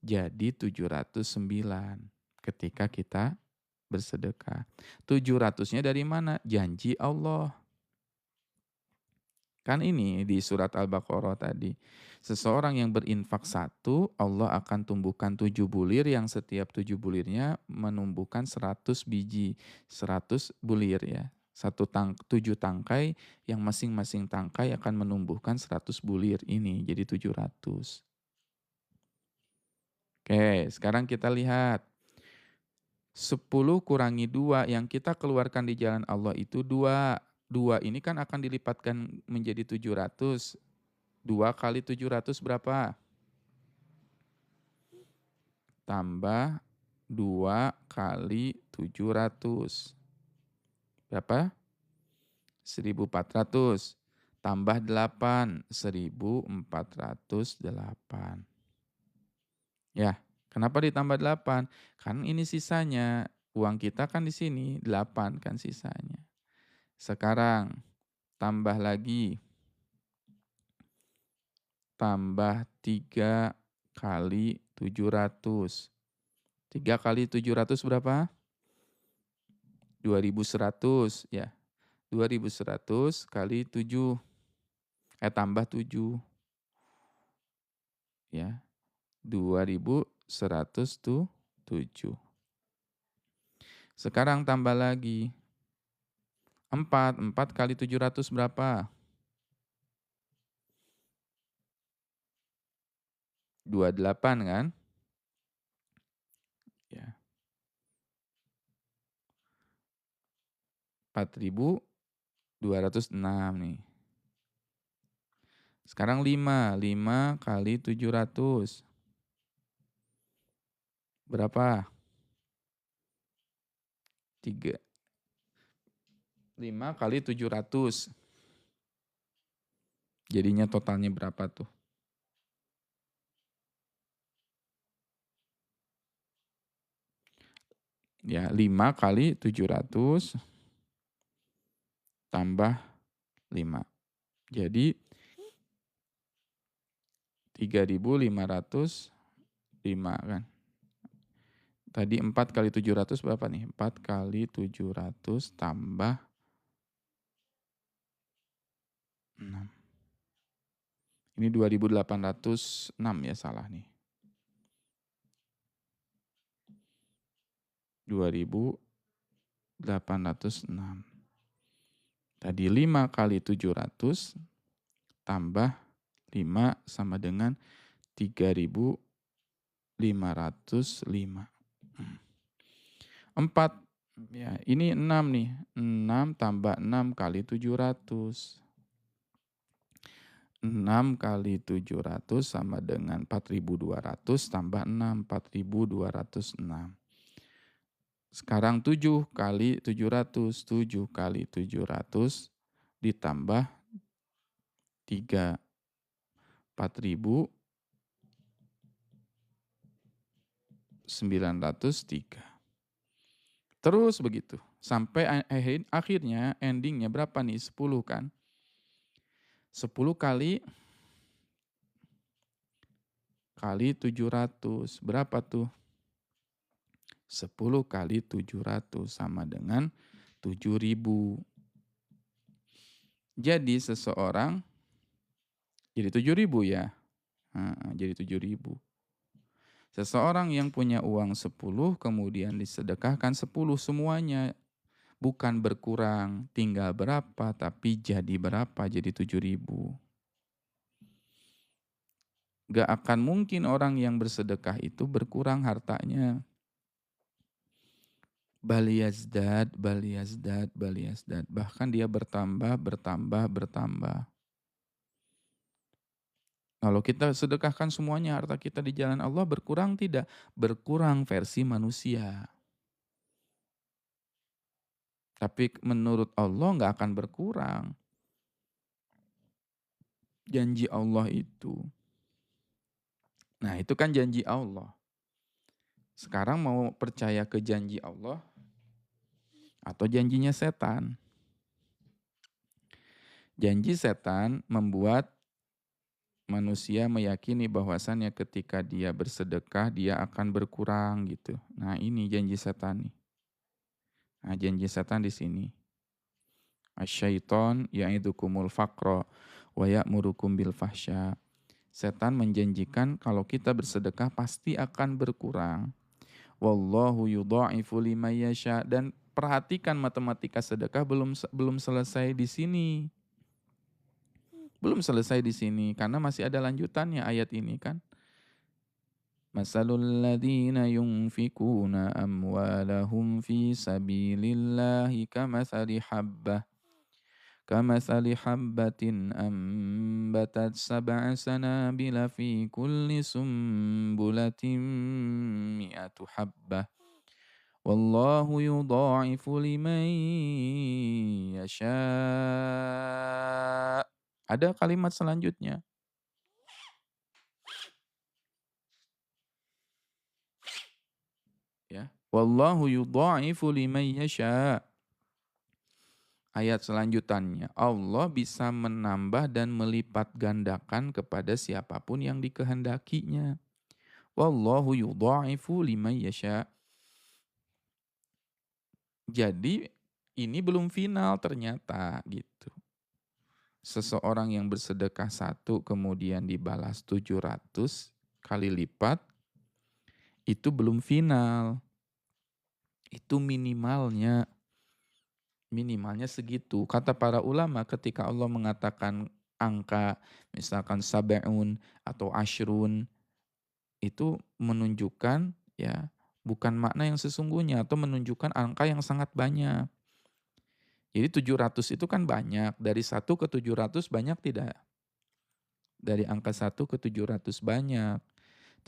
Jadi 709 ketika kita bersedekah. 700-nya dari mana? Janji Allah. Kan ini di surat Al-Baqarah tadi. Seseorang yang berinfak 1, Allah akan tumbuhkan 7 bulir yang setiap 7 bulirnya menumbuhkan 100 biji. 100 bulir ya. 7 tangkai yang masing-masing tangkai akan menumbuhkan 100 bulir ini. Jadi 700. Oke, sekarang kita lihat. 10 kurangi 2 yang kita keluarkan di jalan Allah itu 2. 2 ini kan akan dilipatkan menjadi 700. 2 kali 700 berapa? Tambah 2 kali 700. Berapa? 1.400. Tambah 8, 1.408. Ya, kenapa ditambah 8? Kan ini sisanya. Uang kita kan di sini 8 kan sisanya. Sekarang tambah lagi. Tambah 3 kali 700. 3 kali 700 berapa? 2100 ya. 2100 kali 7, tambah 7 ya. 2107. Sekarang tambah lagi 4. 4 kali 700 berapa? 28 kan? Ya. 4206 nih. Sekarang 5. 5 kali 700 berapa? 3. 5 kali 700. Jadinya totalnya berapa tuh? Ya, 5 kali 700 tambah 5. Jadi 3505 kan. Tadi 4 kali 700 berapa nih? 4 kali 700 tambah 6. Ini 2806 ya, salah nih. 2806. Tadi 5 kali 700 tambah 5 sama dengan 3505. 4, ya ini 6 nih. 6 tambah 6 kali 700. 6 kali 700 sama dengan 4200 tambah 6, 4206. Sekarang 7 kali 700, 7 kali 700 ditambah 3, 4903. Terus begitu, sampai akhirnya endingnya berapa nih? 10 kan? 10 kali 700, berapa tuh? 10 kali 700 sama dengan 7.000. Jadi seseorang, jadi 7.000 ya? Jadi 7.000. Seseorang yang punya uang 10 kemudian disedekahkan 10 semuanya. Bukan berkurang, tinggal berapa, tapi jadi berapa? Jadi 7.000. Gak akan mungkin orang yang bersedekah itu berkurang hartanya. Bal yazdad. Bahkan dia bertambah. Kalau kita sedekahkan semuanya harta kita di jalan Allah, berkurang tidak? Berkurang versi manusia. Tapi menurut Allah gak akan berkurang. Janji Allah itu. Nah, itu kan janji Allah. Sekarang mau percaya ke janji Allah atau janjinya setan? Janji setan membuat manusia meyakini bahwasannya ketika dia bersedekah dia akan berkurang gitu. Nah, ini janji setan nih. Nah, janji setan di sini. Asyaiton ya'idukumul faqra wa ya'murukum bil fahsya. Setan menjanjikan kalau kita bersedekah pasti akan berkurang. Wallahu yudha'ifu liman yasha. Dan perhatikan matematika sedekah belum selesai di sini. Belum selesai di sini karena masih ada lanjutannya ayat ini kan. Masalul ladzina yunfikuna amwalahum fi sabilillahi kamathali habbatin ambatat sab'a sanabila fi kulli sumbulatin mi'atu habbah. Wallahu yudha'ifu liman yasha. Ada kalimat selanjutnya. Ya. Wallahu yudha'ifu liman yasha. Ayat selanjutannya, Allah bisa menambah dan melipat gandakan kepada siapapun yang dikehendakinya. Wallahu yudha'ifu liman yasha. Jadi ini belum final ternyata gitu. Seseorang yang bersedekah satu kemudian dibalas 700 kali lipat, itu belum final. Itu minimalnya. Minimalnya segitu. Kata para ulama ketika Allah mengatakan angka misalkan sab'un atau asyrun, itu menunjukkan ya bukan makna yang sesungguhnya atau menunjukkan angka yang sangat banyak. Jadi 700 itu kan banyak, dari 1 ke 700 banyak tidak? Dari angka 1 ke 700 banyak.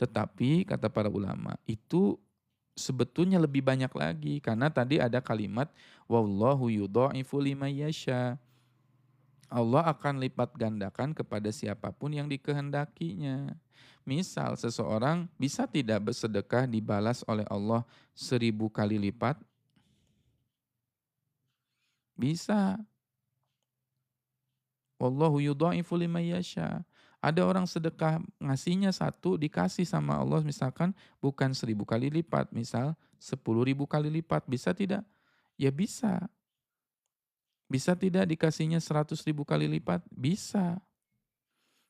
Tetapi kata para ulama, itu sebetulnya lebih banyak lagi karena tadi ada kalimat wallahu yudha'ifu liman yasha. Allah akan lipat gandakan kepada siapapun yang dikehendakinya. Misal seseorang bisa tidak bersedekah dibalas oleh Allah 1000 kali lipat? Bisa. Wallahu yudha'ifu liman yasha. Ada orang sedekah ngasihnya satu dikasih sama Allah misalkan bukan 1000 kali lipat, misal 10.000 kali lipat. Bisa tidak? Ya bisa. Bisa tidak dikasihnya 100.000 kali lipat? Bisa.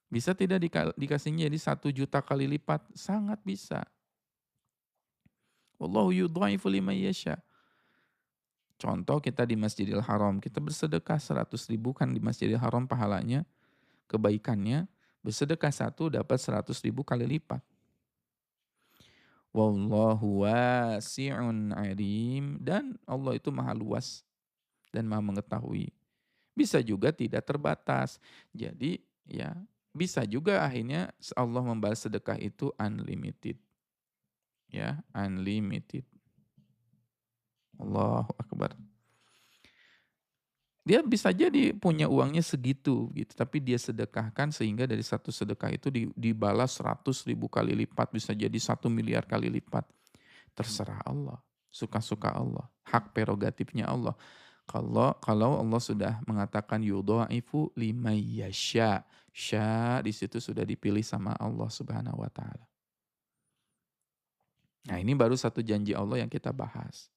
Bisa tidak dikasihnya jadi 1 juta kali lipat? Sangat bisa. Wallahu yudha'ifu liman yasha. Contoh kita di Masjidil Haram, kita bersedekah 100.000 kan di Masjidil Haram pahalanya, kebaikannya, bersedekah satu dapat 100.000 kali lipat. Wallahu wasi'un alim, dan Allah itu maha luas dan maha mengetahui. Bisa juga tidak terbatas. Jadi ya bisa juga akhirnya Allah membalas sedekah itu unlimited. Ya, unlimited. Allahu Akbar. Dia bisa jadi punya uangnya segitu gitu, tapi dia sedekahkan sehingga dari satu sedekah itu dibalas 100.000 kali lipat, bisa jadi 1 miliar kali lipat. Terserah Allah, suka-suka Allah, hak prerogatifnya Allah. Kalau Allah sudah mengatakan yudha'ifu liman yasha, di situ sudah dipilih sama Allah Subhanahu wa taala. Nah, ini baru satu janji Allah yang kita bahas.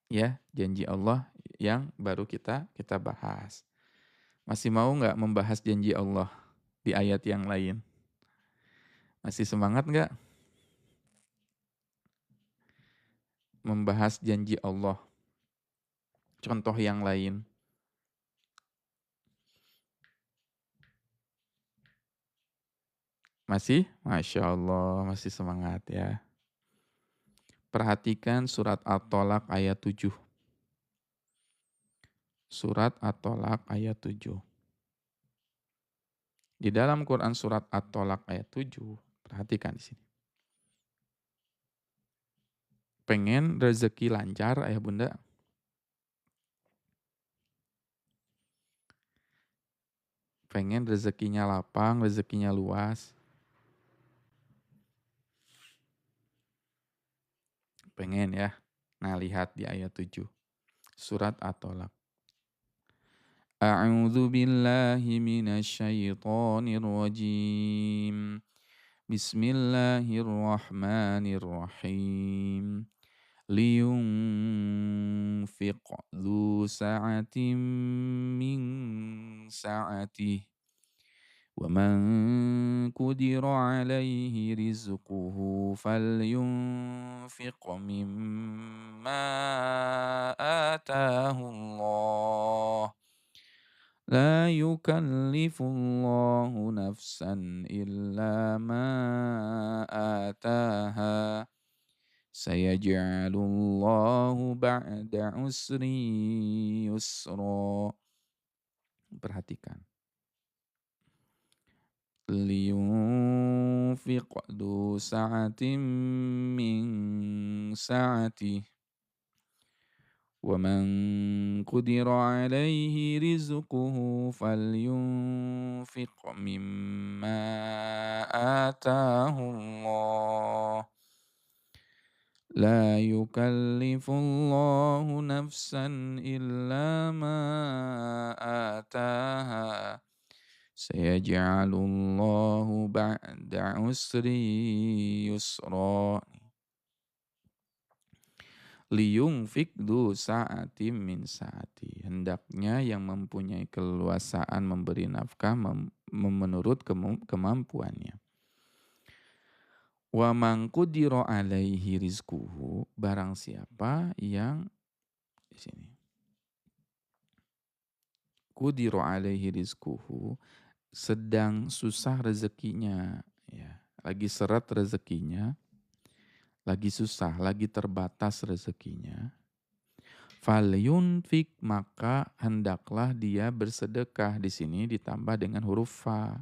Ya, janji Allah yang baru kita bahas. Masih mau nggak membahas janji Allah di ayat yang lain? Masih semangat nggak membahas janji Allah? Contoh yang lain. Masih? Masya Allah, masih semangat ya. Perhatikan surat At-Tolak ayat 7. Surat At-Tolak ayat 7. Di dalam Quran surat At-Tolak ayat 7, perhatikan di sini. Pengen rezeki lancar ayah bunda? Pengen rezekinya lapang, rezekinya luas? Pengen ya? Nah, lihat di ayat 7. Surat At-Tolak. A'udzu billahi minasyaitonir rajim. Bismillahirrahmanirrahim. Liyunfiq dzu sa'atin min sa'atih. Wa man qudira 'alaihi rizquhu falyunfiq mimma ataahu Allah. La yukallifullahu nafsan illa ma ataha. Sayaj'alullahu ba'da usri yusra. Perhatikan. Liyunfiq du sa'atin min sa'atih. Wa man qudira 'alaihi rizquhu falyunfiq mimma ataahu Allah. La yukallifullahu nafsan illa ma ataaha. Sayaj'alullahu ba'da usri yusra. Liyungfik du sa'atim min sa'ati. Hendaknya yang mempunyai keluasaan memberi nafkah menurut kemampuannya. Wa man qudira alaihi rizquhu, barang siapa yang di sini. Qudira alaihi rizquhu, sedang susah rezekinya, ya. Lagi seret rezekinya, lagi susah, lagi terbatas rezekinya. Falyunfik, maka hendaklah dia bersedekah. Di sini ditambah dengan huruf fa.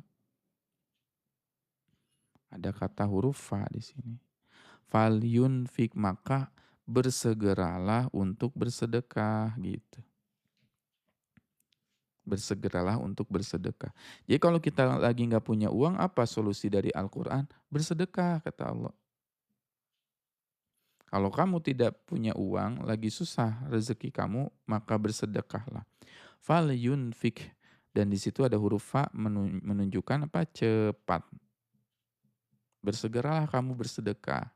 Ada kata huruf fa di sini. Falyunfik, maka bersegeralah untuk bersedekah gitu. Bersegeralah untuk bersedekah. Jadi kalau kita lagi nggak punya uang, apa solusi dari Al-Quran? Bersedekah, kata Allah. Kalau kamu tidak punya uang, lagi susah rezeki kamu, maka bersedekahlah. Falyunfik, dan di situ ada huruf fa menunjukkan apa? Cepat. Bersegeralah kamu bersedekah.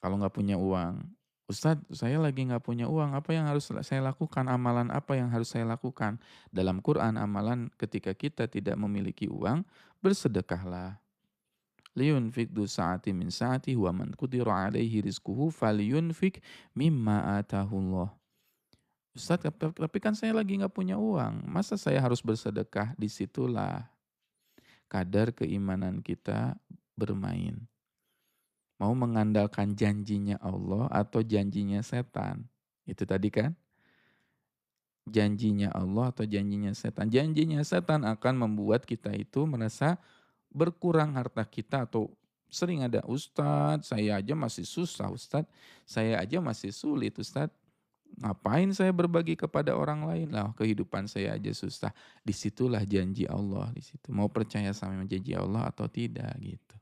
Kalau nggak punya uang, Ustadz, saya lagi nggak punya uang, apa yang harus saya lakukan? Amalan apa yang harus saya lakukan? Dalam Quran, amalan ketika kita tidak memiliki uang, bersedekahlah. Liyunfik du sa'ati min sa'ati wa man qudira alaihi rizquhu falyunfik mimma atahullah. Ustadz, tapi kan saya lagi nggak punya uang, masa saya harus bersedekah? Disitulah kadar keimanan kita bermain. Mau mengandalkan janjinya Allah atau janjinya setan. Itu tadi kan? Janjinya Allah atau janjinya setan. Janjinya setan akan membuat kita itu merasa berkurang harta kita, atau sering ada, Ustadz saya aja masih susah, Ustadz saya aja masih sulit, Ustadz ngapain saya berbagi kepada orang lain, lah kehidupan saya aja susah. Disitulah janji Allah, di situ mau percaya sama janji Allah atau tidak gitu.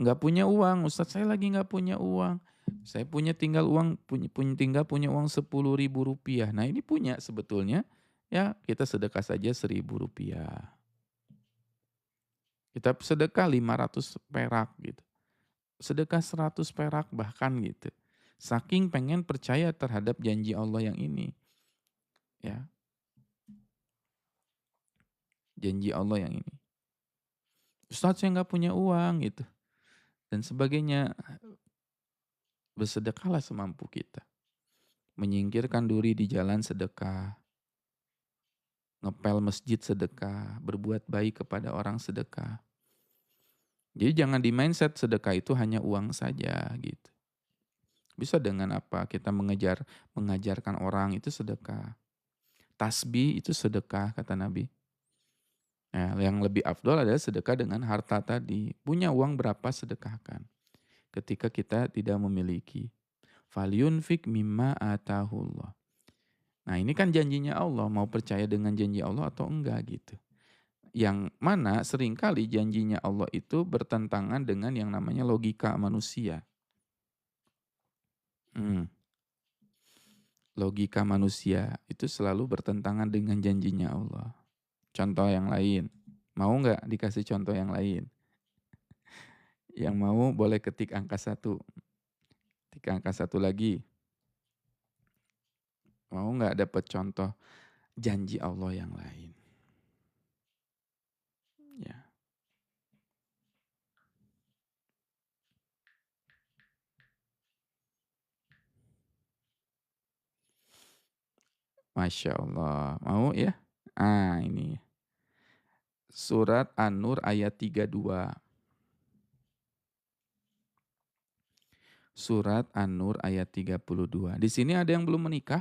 Nggak punya uang, Ustadz saya lagi nggak punya uang. Saya punya uang 10.000 rupiah. Nah ini punya sebetulnya, ya kita sedekah saja 1.000 rupiah. Kita sedekah 500 perak gitu. Sedekah 100 perak bahkan gitu. Saking pengen percaya terhadap janji Allah yang ini. Ya, janji Allah yang ini. Ustadz saya nggak punya uang gitu. Dan sebagainya. Bersedekahlah semampu kita. Menyingkirkan duri di jalan sedekah. Ngepel masjid sedekah. Berbuat baik kepada orang sedekah. Jadi jangan di mindset sedekah itu hanya uang saja gitu. Bisa dengan apa? Kita mengajarkan orang itu sedekah. Tasbih itu sedekah kata Nabi. Nah, yang lebih afdol adalah sedekah dengan harta tadi. Punya uang berapa sedekahkan. Ketika kita tidak memiliki. Falyunfik mimma atahullah. Nah ini kan janjinya Allah, mau percaya dengan janji Allah atau enggak gitu. Yang mana seringkali janjinya Allah itu bertentangan dengan yang namanya logika manusia. Logika manusia itu selalu bertentangan dengan janjinya Allah. Contoh yang lain, mau nggak dikasih contoh yang lain? Yang mau boleh ketik angka 1. Ketik angka 1 lagi. Mau nggak dapat contoh janji Allah yang lain? Ya. Masya Allah. Mau ya? Ini. Surat An-Nur ayat 32. Surat An-Nur ayat 32. Di sini ada yang belum menikah?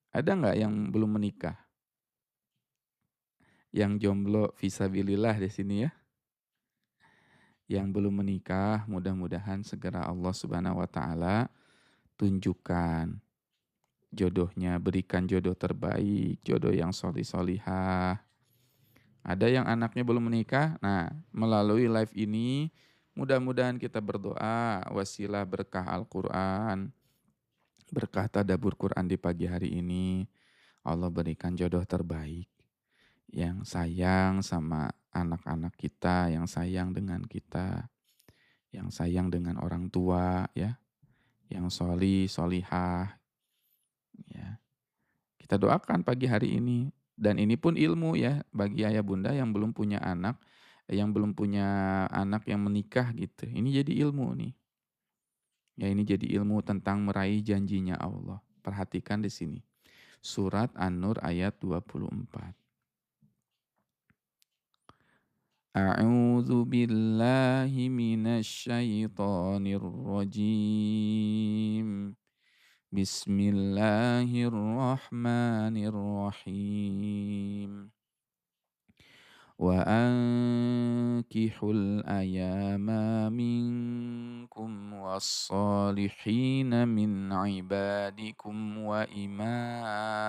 Ada nggak yang belum menikah? Yang jomblo fisabilillah di sini ya. Yang belum menikah, mudah-mudahan segera Allah Subhanahu wa taala tunjukkan jodohnya, berikan jodoh terbaik, jodoh yang solih-solihah. Ada yang anaknya belum menikah, nah melalui live ini mudah-mudahan kita berdoa wasilah berkah Al-Quran, Berkah tadabbur Quran di pagi hari ini, Allah berikan jodoh terbaik yang sayang sama anak-anak kita, yang sayang dengan kita, yang sayang dengan orang tua ya, yang solihah ya. Kita doakan pagi hari ini dan ini pun ilmu ya bagi ayah bunda yang belum punya anak, yang belum punya anak yang menikah gitu. Ini jadi ilmu nih. Ya ini jadi ilmu tentang meraih janjinya Allah. Perhatikan di sini. Surat An-Nur ayat 24. A'udzu billahi minasy syaithanir rajim. Bismillahirrahmanirrahim. Wa ankihul ayama minkum was-salihina min ibadikum wa imaikum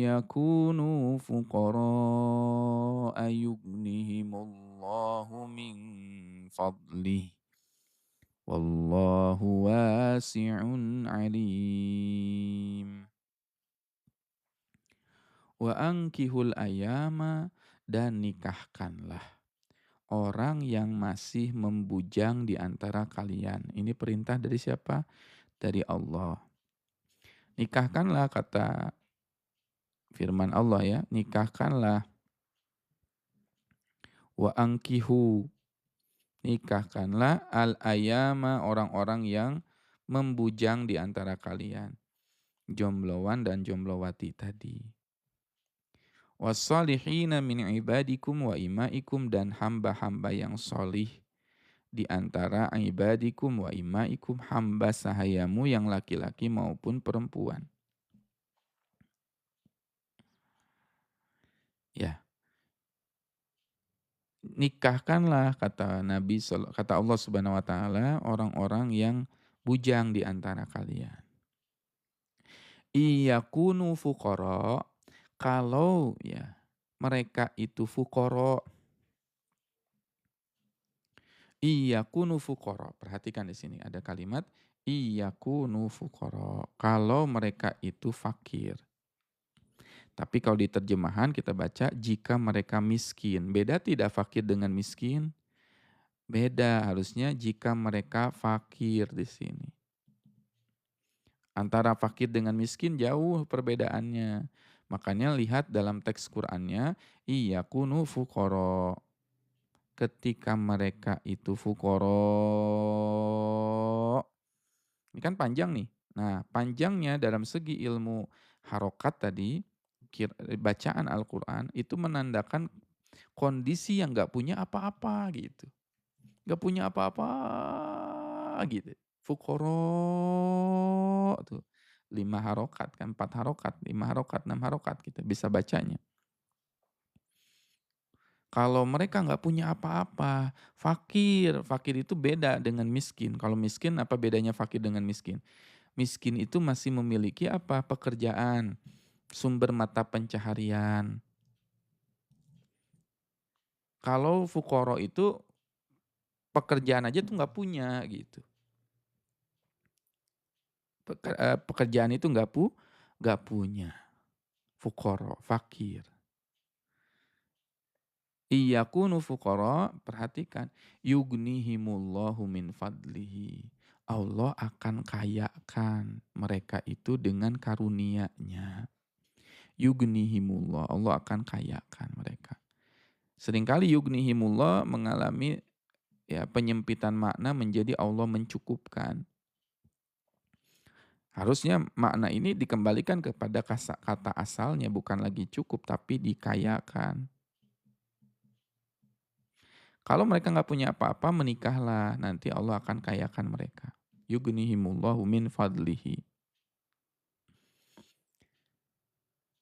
yakunu fuqara'a yughnihimullahu min fadlih wallahu wasi'un alim. Wa ankihul ayama dan nikahkanlah orang yang masih membujang di antara kalian. Ini perintah dari siapa? Dari Allah. Nikahkanlah kata firman Allah ya, nikahkanlah wa angkihu. Nikahkanlah al ayama orang-orang yang membujang di antara kalian. Jombloan dan jomblowati tadi. Wassalihina min ibadikum wa imaikum dan hamba-hamba yang solih di antara ibadikum wa imaikum hamba sahayamu yang laki-laki maupun perempuan. Ya, nikahkanlah kata kata Allah Subhanahu wa taala orang-orang yang bujang di antara kalian. Iyakunu fuqara kalau ya mereka itu fuqara. Iyakunu fuqara. Perhatikan di sini ada kalimat iyakunu fuqara. Kalau mereka itu fakir. Tapi kalau di terjemahan kita baca jika mereka miskin. Beda tidak fakir dengan miskin? Beda harusnya jika mereka fakir di sini. Antara fakir dengan miskin jauh perbedaannya. Makanya lihat dalam teks Qur'annya iyakunu fuqara. Ketika mereka itu fuqara. Ini kan panjang nih. Nah, panjangnya dalam segi ilmu harokat tadi, bacaan Al-Quran itu menandakan kondisi yang gak punya apa-apa gitu. Gak punya apa-apa gitu. Fuqara tuh. 5 harokat kan, 4 harokat, 5 harokat, 6 harokat kita bisa bacanya. Kalau mereka nggak punya apa-apa, fakir. Fakir itu beda dengan miskin. Kalau miskin apa bedanya fakir dengan miskin? Miskin itu masih memiliki apa? Pekerjaan, sumber mata pencaharian. Kalau fukoro itu pekerjaan aja tuh nggak punya gitu. Pekerjaan itu nggak punya. Fukoro, fakir. Iyakunu fuqara, perhatikan, yughnihimullahu min fadlihi. Allah akan kayakan mereka itu dengan karunia-Nya. Yughnihimullah, Allah akan kayakan mereka. Seringkali yughnihimullah mengalami ya penyempitan makna menjadi Allah mencukupkan. Harusnya makna ini dikembalikan kepada kata asalnya bukan lagi cukup tapi dikayakan. Kalau mereka nggak punya apa-apa, menikahlah. Nanti Allah akan kayakan mereka. Yughnihimullahu min fadlihi.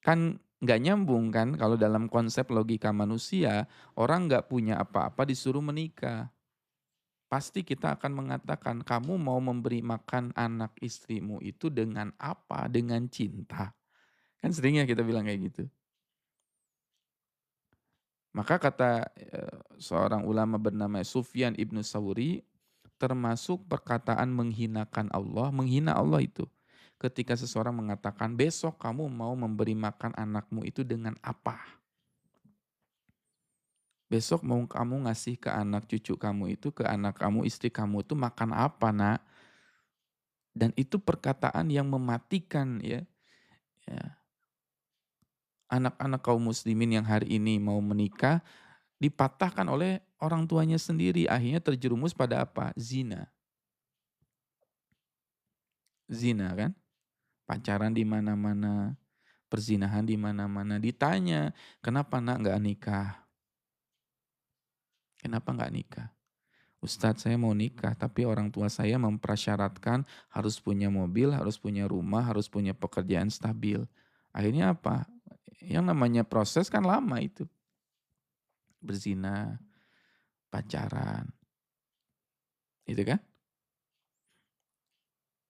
Kan nggak nyambung kan kalau dalam konsep logika manusia, orang nggak punya apa-apa disuruh menikah. Pasti kita akan mengatakan, kamu mau memberi makan anak istrimu itu dengan apa? Dengan cinta. Kan seringnya kita bilang kayak gitu. Maka kata seorang ulama bernama Sufyan ibnu Sawri, termasuk perkataan menghinakan Allah, menghina Allah itu. Ketika seseorang mengatakan, besok kamu mau memberi makan anakmu itu dengan apa? Besok mau kamu ngasih ke anak cucu kamu itu, ke anak kamu, istri kamu itu makan apa nak? Dan itu perkataan yang mematikan ya. Ya. Anak-anak kaum muslimin yang hari ini mau menikah, dipatahkan oleh orang tuanya sendiri. Akhirnya terjerumus pada apa? Zina. Zina kan? Pacaran di mana-mana, perzinahan di mana-mana. Ditanya, kenapa nak nggak nikah? Kenapa nggak nikah? Ustadz saya mau nikah, tapi orang tua saya memprasyaratkan harus punya mobil, harus punya rumah, harus punya pekerjaan stabil. Akhirnya apa? Yang namanya proses kan lama itu. Berzina, pacaran, itu kan?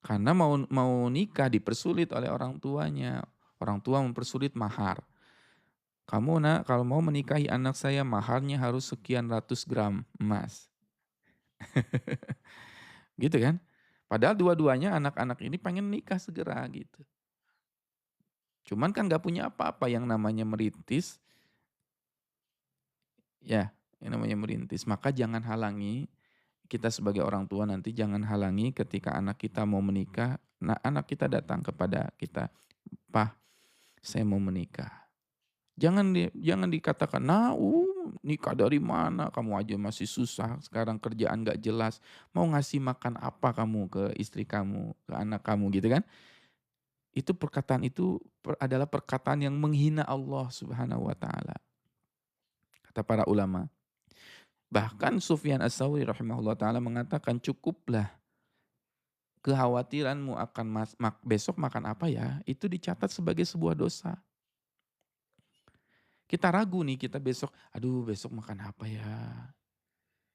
Karena mau mau nikah dipersulit oleh orang tuanya. Orang tua mempersulit mahar. Kamu nak kalau mau menikahi anak saya maharnya harus sekian ratus gram emas. Gitu kan? Padahal dua-duanya anak-anak ini pengen nikah segera gitu. Cuman kan gak punya apa-apa yang namanya merintis. Ya, yang namanya merintis. Maka jangan halangi, kita sebagai orang tua nanti jangan halangi ketika anak kita mau menikah. Nah anak kita datang kepada kita, "Pah, saya mau menikah." Jangan dikatakan, "Nah, nikah dari mana? Kamu aja masih susah, sekarang kerjaan gak jelas. Mau ngasih makan apa kamu ke istri kamu, ke anak kamu?" Gitu kan. Itu perkataan itu adalah perkataan yang menghina Allah Subhanahu wa taala. Kata para ulama. Bahkan Sufyan Ats-Tsauri rahimahullah taala mengatakan, "Cukuplah kekhawatiranmu akan besok makan apa ya, itu dicatat sebagai sebuah dosa." Kita ragu nih, kita besok, "Aduh besok makan apa ya?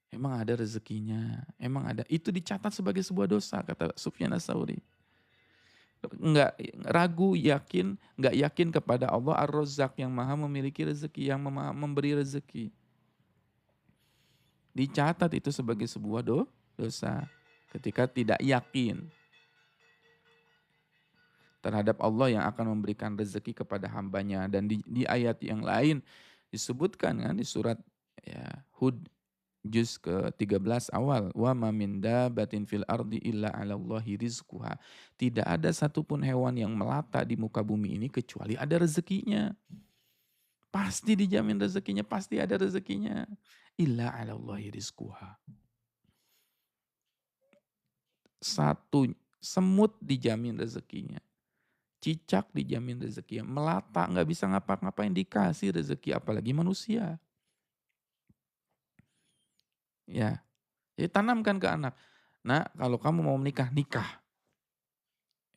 Emang ada rezekinya? Emang ada?" Itu dicatat sebagai sebuah dosa kata Sufyan Ats-Tsauri. Enggak ragu, yakin, enggak yakin kepada Allah Ar-Razzaq yang Maha memiliki rezeki, yang memberi rezeki. Dicatat itu sebagai sebuah dosa ketika tidak yakin terhadap Allah yang akan memberikan rezeki kepada hambanya. Dan di ayat yang lain disebutkan kan di surat ya, Hud juz ke-13 awal, wa ma min dabbatin fil ardi illa 'ala Allahi rizquha. Tidak ada satupun hewan yang melata di muka bumi ini kecuali ada rezekinya. Pasti dijamin rezekinya, pasti ada rezekinya. Illa 'ala Allahi rizquha. Satu, semut dijamin rezekinya. Cicak dijamin rezekinya. Melata nggak bisa ngapa-ngapain dikasih rezeki, apalagi manusia. Ya, jadi tanamkan ke anak. Nak, kalau kamu mau menikah, nikah.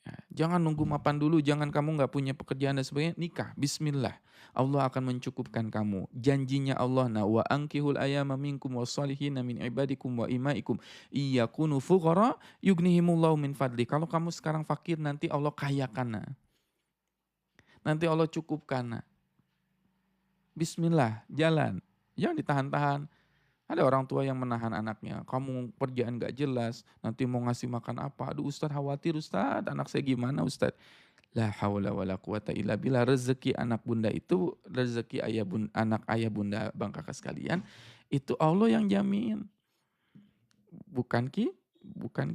Ya, jangan nunggu mapan dulu, jangan kamu nggak punya pekerjaan dan sebagainya, nikah. Bismillah. Allah akan mencukupkan kamu. Janjinya Allah, na wa ankihul ayama minkum wassalihina min ibadikum wa imaikum iyakunu fuqara yughnihimullahu min fadli. Kalau kamu sekarang fakir, nanti Allah kayakan. Nah. Nanti Allah cukupkan. Nah. Bismillah, jalan. Jangan ditahan-tahan. Ada orang tua yang menahan anaknya. Kamu kerjaan gak jelas, nanti mau ngasih makan apa? Aduh Ustadz khawatir Ustadz, anak saya gimana Ustadz? La haula wala quwata illa billah. Rezeki anak bunda itu, rezeki anak ayah bunda bang kakak sekalian, itu Allah yang jamin. Bukan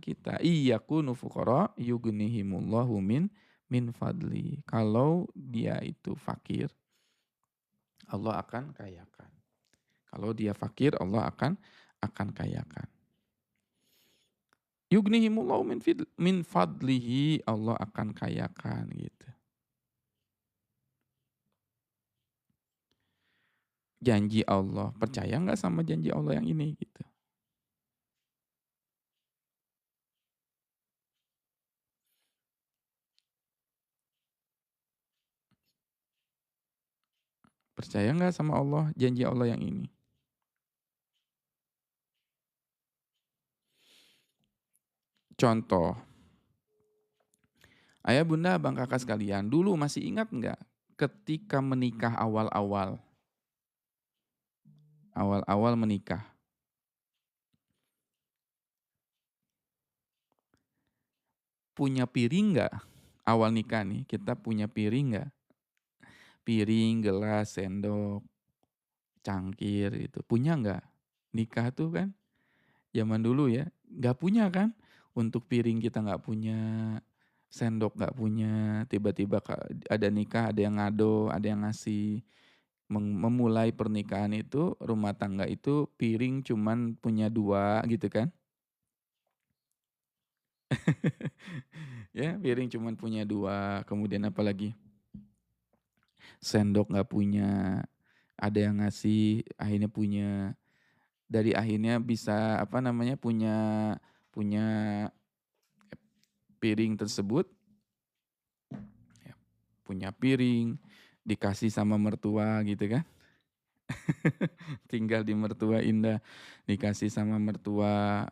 kita. Iyakunu fuqara yughnihimullahu min fadli. Kalau dia itu fakir, Allah akan kayakan. Kalau dia fakir, Allah akan kayakan. Yughnihimullahu min fadlihi, Allah akan kayakan gitu. Janji Allah, percaya nggak sama janji Allah yang ini gitu. Percaya nggak sama Allah, janji Allah yang ini. Contoh, ayah bunda abang kakak sekalian, dulu masih ingat nggak ketika menikah awal-awal menikah, punya piring nggak? Awal nikah nih, kita punya piring nggak? Piring, gelas, sendok, cangkir gitu, punya nggak? Nikah tuh kan zaman dulu ya, nggak punya kan? Untuk piring kita nggak punya, sendok nggak punya, tiba-tiba ada nikah, ada yang ngado, ada yang ngasih. Memulai pernikahan itu, rumah tangga itu piring cuman punya 2 gitu kan. Ya, piring cuman punya 2, kemudian apalagi, sendok nggak punya, ada yang ngasih, akhirnya punya. Dari akhirnya bisa, apa namanya, punya punya piring tersebut, ya, punya piring, dikasih sama mertua gitu kan. Tinggal di mertua indah, dikasih sama mertua,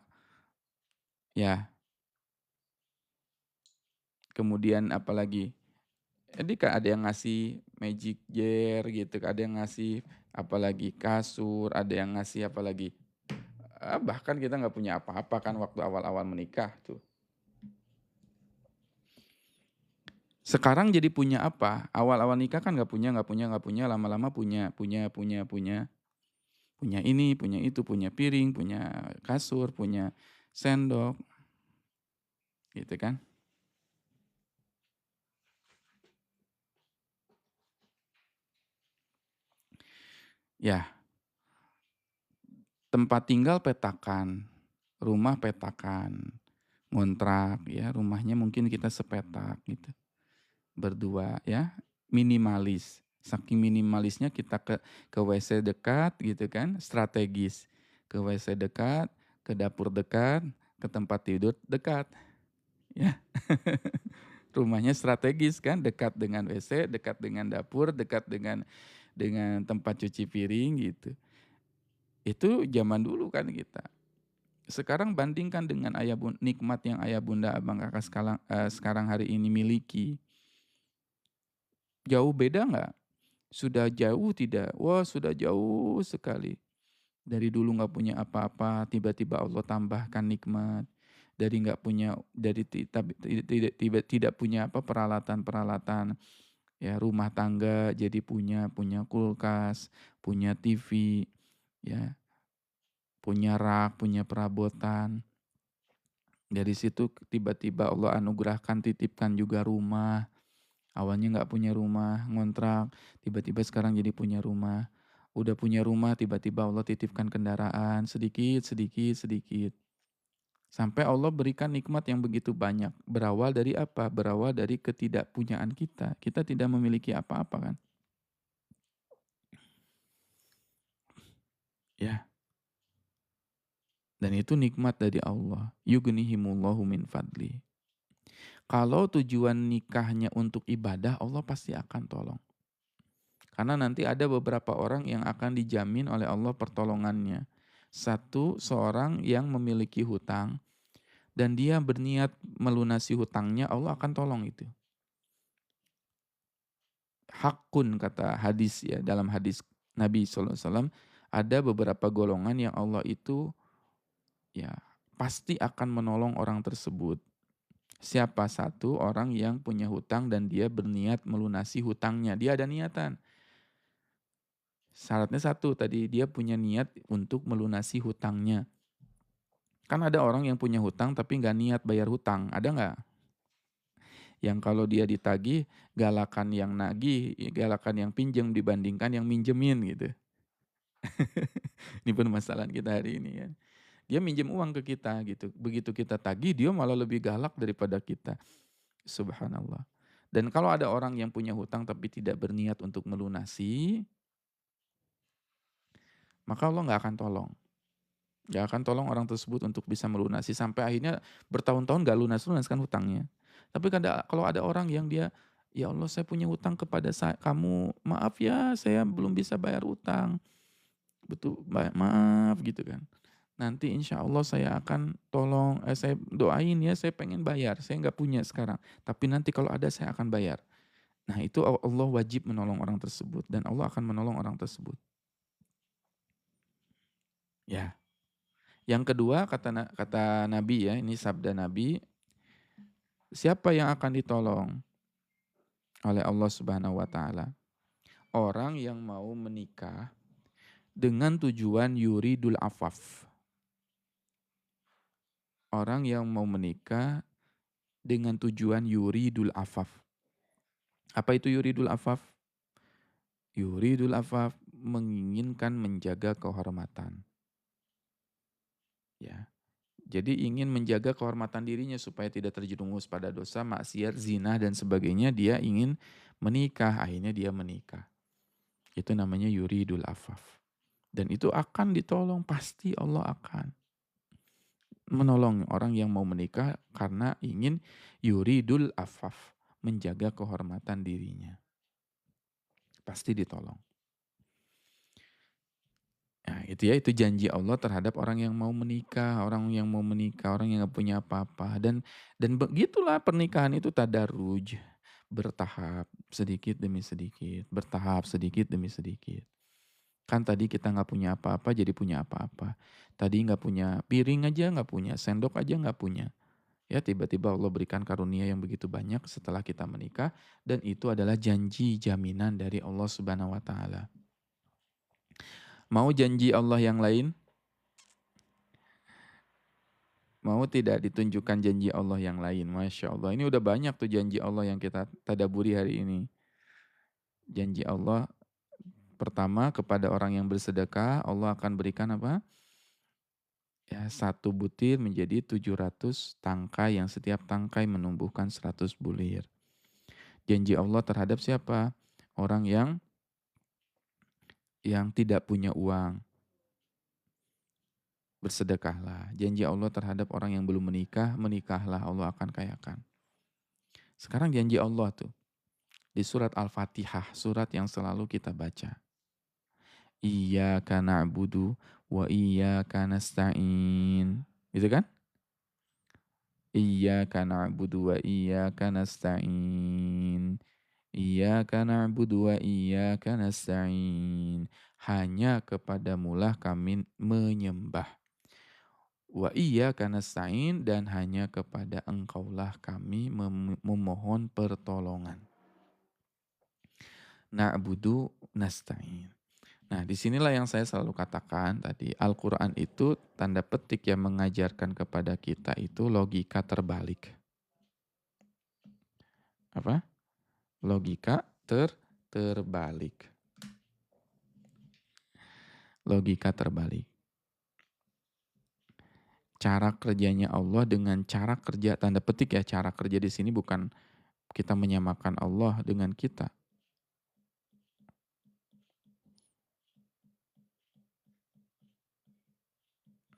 ya, kemudian apalagi, jadi kan ada yang ngasih magic jar gitu, ada yang ngasih apalagi kasur, ada yang ngasih apalagi, bahkan kita nggak punya apa-apa kan waktu awal-awal menikah tuh. Sekarang jadi punya apa? Awal-awal nikah kan nggak punya, lama-lama punya ini, punya itu, punya piring, punya kasur, punya sendok, gitu kan. Ya, tempat tinggal petakan, rumah petakan, ngontrak ya, rumahnya mungkin kita sepetak gitu, berdua ya, minimalis. Saking minimalisnya kita ke WC dekat gitu kan, strategis. Ke WC dekat, ke dapur dekat, ke tempat tidur dekat, ya. Rumahnya strategis kan, dekat dengan WC, dekat dengan dapur, dekat dengan tempat cuci piring gitu. Itu zaman dulu kan kita. Sekarang bandingkan dengan nikmat yang ayah bunda abang kakak sekarang hari ini miliki. Jauh beda nggak? Sudah jauh tidak? Wah sudah jauh sekali. Dari dulu nggak punya apa-apa, tiba-tiba Allah tambahkan nikmat. Dari nggak punya, dari tidak punya apa peralatan-peralatan, ya rumah tangga jadi punya kulkas, punya TV, ya punya rak, punya perabotan. Dari situ tiba-tiba Allah anugerahkan, titipkan juga rumah. Awalnya nggak punya rumah, ngontrak, tiba-tiba sekarang jadi punya rumah. Udah punya rumah, tiba-tiba Allah titipkan kendaraan, sedikit, sedikit, sedikit. Sampai Allah berikan nikmat yang begitu banyak. Berawal dari apa? Berawal dari ketidakpunyaan kita. Kita tidak memiliki apa-apa kan? Ya. Dan itu nikmat dari Allah. Yughnihimullahu min fadli. Kalau tujuan nikahnya untuk ibadah, Allah pasti akan tolong. Karena nanti ada beberapa orang yang akan dijamin oleh Allah pertolongannya. Satu, seorang yang memiliki hutang dan dia berniat melunasi hutangnya, Allah akan tolong itu. Hakun kata hadis ya, dalam hadis Nabi SAW, ada beberapa golongan yang Allah itu ya pasti akan menolong orang tersebut. Siapa? Satu orang yang punya hutang dan dia berniat melunasi hutangnya. Dia ada niatan. Syaratnya satu tadi, dia punya niat untuk melunasi hutangnya. Kan ada orang yang punya hutang tapi nggak niat bayar hutang, ada nggak? Yang kalau dia ditagih, galakan yang nagih, galakan yang pinjam dibandingkan yang minjemin gitu. Ini permasalahan kita hari ini ya. Dia minjem uang ke kita gitu. Begitu kita tagih, dia malah lebih galak daripada kita. Subhanallah. Dan kalau ada orang yang punya hutang tapi tidak berniat untuk melunasi, maka Allah nggak akan tolong. Nggak akan tolong orang tersebut untuk bisa melunasi sampai akhirnya bertahun-tahun nggak lunaskan hutangnya. Tapi kalau ada orang yang dia, ya Allah saya punya hutang kepada kamu, maaf ya saya belum bisa bayar hutang, betul, maaf gitu kan. Nanti insya Allah saya akan tolong, saya doain ya saya pengen bayar, saya nggak punya sekarang. Tapi nanti kalau ada saya akan bayar. Nah itu Allah wajib menolong orang tersebut dan Allah akan menolong orang tersebut. Ya. Yang kedua kata Nabi ya, ini sabda Nabi, Siapa yang akan ditolong oleh Allah Subhanahu wa taala? Orang yang mau menikah dengan tujuan yuridul afaf. Orang yang mau menikah dengan tujuan yuridul afaf. Apa itu yuridul afaf? Yuridul afaf menginginkan menjaga kehormatan. Ya. Jadi ingin menjaga kehormatan dirinya supaya tidak terjerumus pada dosa, maksiat, zina dan sebagainya. Dia ingin menikah, akhirnya dia menikah. Itu namanya yuridul afaf. Dan itu akan ditolong, pasti Allah akan menolong orang yang mau menikah karena ingin yuridul afaf, menjaga kehormatan dirinya. Pasti ditolong. Nah, itu ya, itu janji Allah terhadap orang yang mau menikah, orang yang mau menikah, orang yang nggak punya apa-apa. Dan begitulah pernikahan itu tadarruj, bertahap, sedikit demi sedikit, bertahap sedikit demi sedikit. Kan tadi kita nggak punya apa-apa jadi punya apa-apa. Tadi nggak punya piring aja nggak punya, sendok aja nggak punya. Ya tiba-tiba Allah berikan karunia yang begitu banyak setelah kita menikah, dan itu adalah janji jaminan dari Allah Subhanahu wa taala. Mau janji Allah yang lain? Mau tidak ditunjukkan janji Allah yang lain? Masya Allah. Ini udah banyak tuh janji Allah yang kita tadaburi hari ini. Janji Allah pertama, kepada orang yang bersedekah, Allah akan berikan apa? Ya, satu butir menjadi 700 tangkai yang setiap tangkai menumbuhkan 100 bulir. Janji Allah terhadap siapa? Orang yang tidak punya uang. Bersedekahlah. Janji Allah terhadap orang yang belum menikah, menikahlah, Allah akan kayakan. Sekarang janji Allah tuh di surat Al-Fatihah, surat yang selalu kita baca. Iyyaka na'budu wa iyyaka nasta'in. Gitu kan? Iyyaka na'budu wa iyyaka nasta'in. Iyyaka na'budu wa iyyaka nasta'in. Hanya kepadamulah kami menyembah. Wa iyyaka nasta'in, dan hanya kepada Engkaulah kami memohon pertolongan. Na'budu nasta'in. Nah, disinilah yang saya selalu katakan tadi, Al-Quran itu tanda petik yang mengajarkan kepada kita itu logika terbalik. Apa? Logika terbalik. Logika terbalik. Cara kerjanya Allah dengan cara kerja, tanda petik ya, cara kerja di sini bukan kita menyamakan Allah dengan kita.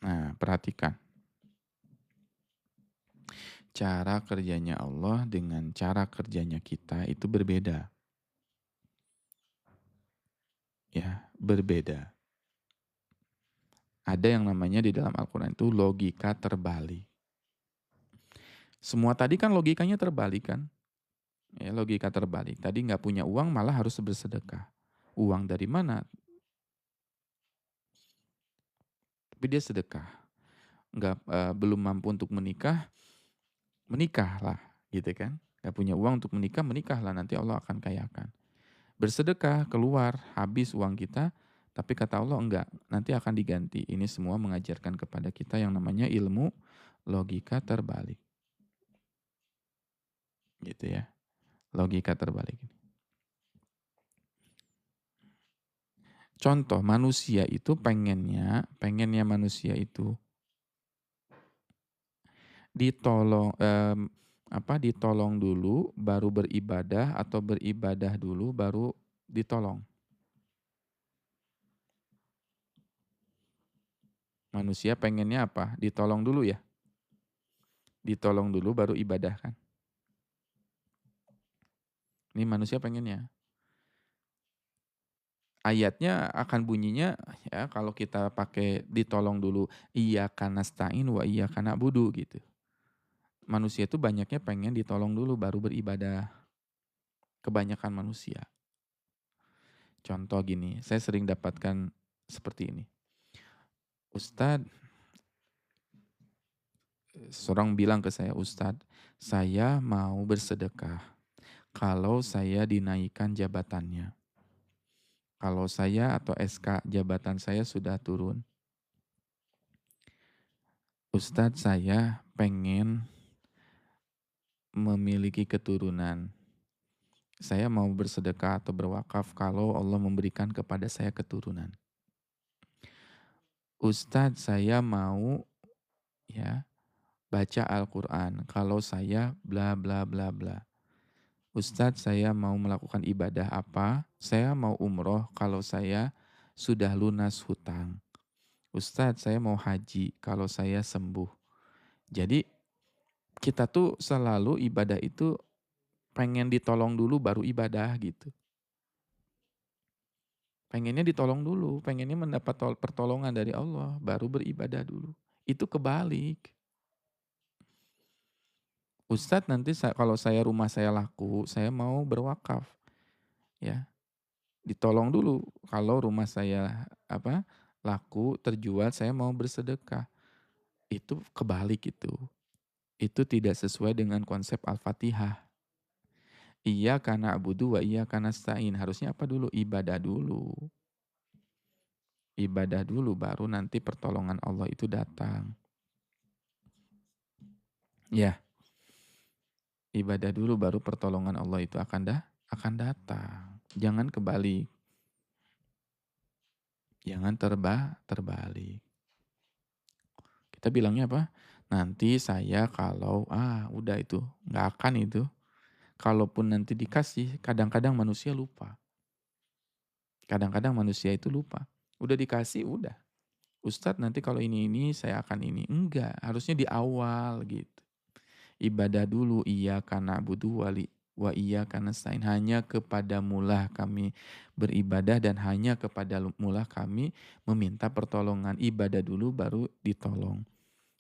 Nah, perhatikan. Cara kerjanya Allah dengan cara kerjanya kita itu berbeda. Ya, berbeda. Ada yang namanya di dalam Al-Quran itu logika terbalik. Semua tadi kan logikanya terbalik kan? Ya, logika terbalik. Tadi nggak punya uang malah harus bersedekah. Uang dari mana? Tapi dia sedekah. Belum mampu untuk menikah, menikahlah, gitu kan? Nggak punya uang untuk menikah, menikahlah, nanti Allah akan kayakan. Bersedekah, keluar, habis uang kita, tapi kata Allah enggak, nanti akan diganti. Ini semua mengajarkan kepada kita yang namanya ilmu logika terbalik. Gitu ya. Logika terbalik. Contoh, manusia itu pengennya manusia itu ditolong ditolong dulu baru beribadah, atau beribadah dulu baru ditolong. Manusia pengennya apa? Ditolong dulu ya. Ditolong dulu baru ibadah kan. Ini manusia pengennya. Ayatnya akan bunyinya ya, kalau kita pakai ditolong dulu, iyyaka nasta'in wa iyyaka na'budu gitu. Manusia itu banyaknya pengen ditolong dulu baru beribadah. Kebanyakan manusia. Contoh gini, saya sering dapatkan seperti ini. Ustadz, Seorang bilang ke saya, "Ustadz, saya mau bersedekah kalau saya dinaikkan jabatannya. Kalau saya atau SK jabatan saya sudah turun. Ustadz, saya pengen memiliki keturunan. Saya mau bersedekah atau berwakaf kalau Allah memberikan kepada saya keturunan. Ustadz, saya mau ya baca Al-Quran kalau saya bla bla bla bla. Ustadz, saya mau melakukan ibadah apa? Saya mau umroh kalau saya sudah lunas hutang. Ustadz, saya mau haji kalau saya sembuh." Jadi kita tuh selalu ibadah itu pengen ditolong dulu baru ibadah gitu. Pengennya ditolong dulu, pengennya mendapat pertolongan dari Allah, baru beribadah dulu. Itu kebalik. Ustadz, nanti kalau saya rumah saya laku, saya mau berwakaf, ya. Ditolong dulu. Kalau rumah saya laku, terjual, saya mau bersedekah. Itu kebalik itu. Itu tidak sesuai dengan konsep Al-Fatihah. Iyyaka na'budu wa iyyaka nasta'in. Harusnya apa dulu? Ibadah dulu. Ibadah dulu baru nanti pertolongan Allah itu datang. Ya, ibadah dulu baru pertolongan Allah itu akan datang. Jangan kebalik. Jangan terbalik. Kita bilangnya apa? Nanti saya kalau udah itu, nggak akan itu. Kalaupun nanti dikasih, kadang-kadang manusia lupa. Kadang-kadang manusia itu lupa. Udah dikasih, udah. Ustadz, nanti kalau ini saya akan ini. Enggak, harusnya di awal gitu. Ibadah dulu, iyyaka na'budu wa iyyaka nasta'in. Hanya kepadamulah kami beribadah dan hanya kepadamulah kami meminta pertolongan. Ibadah dulu baru ditolong.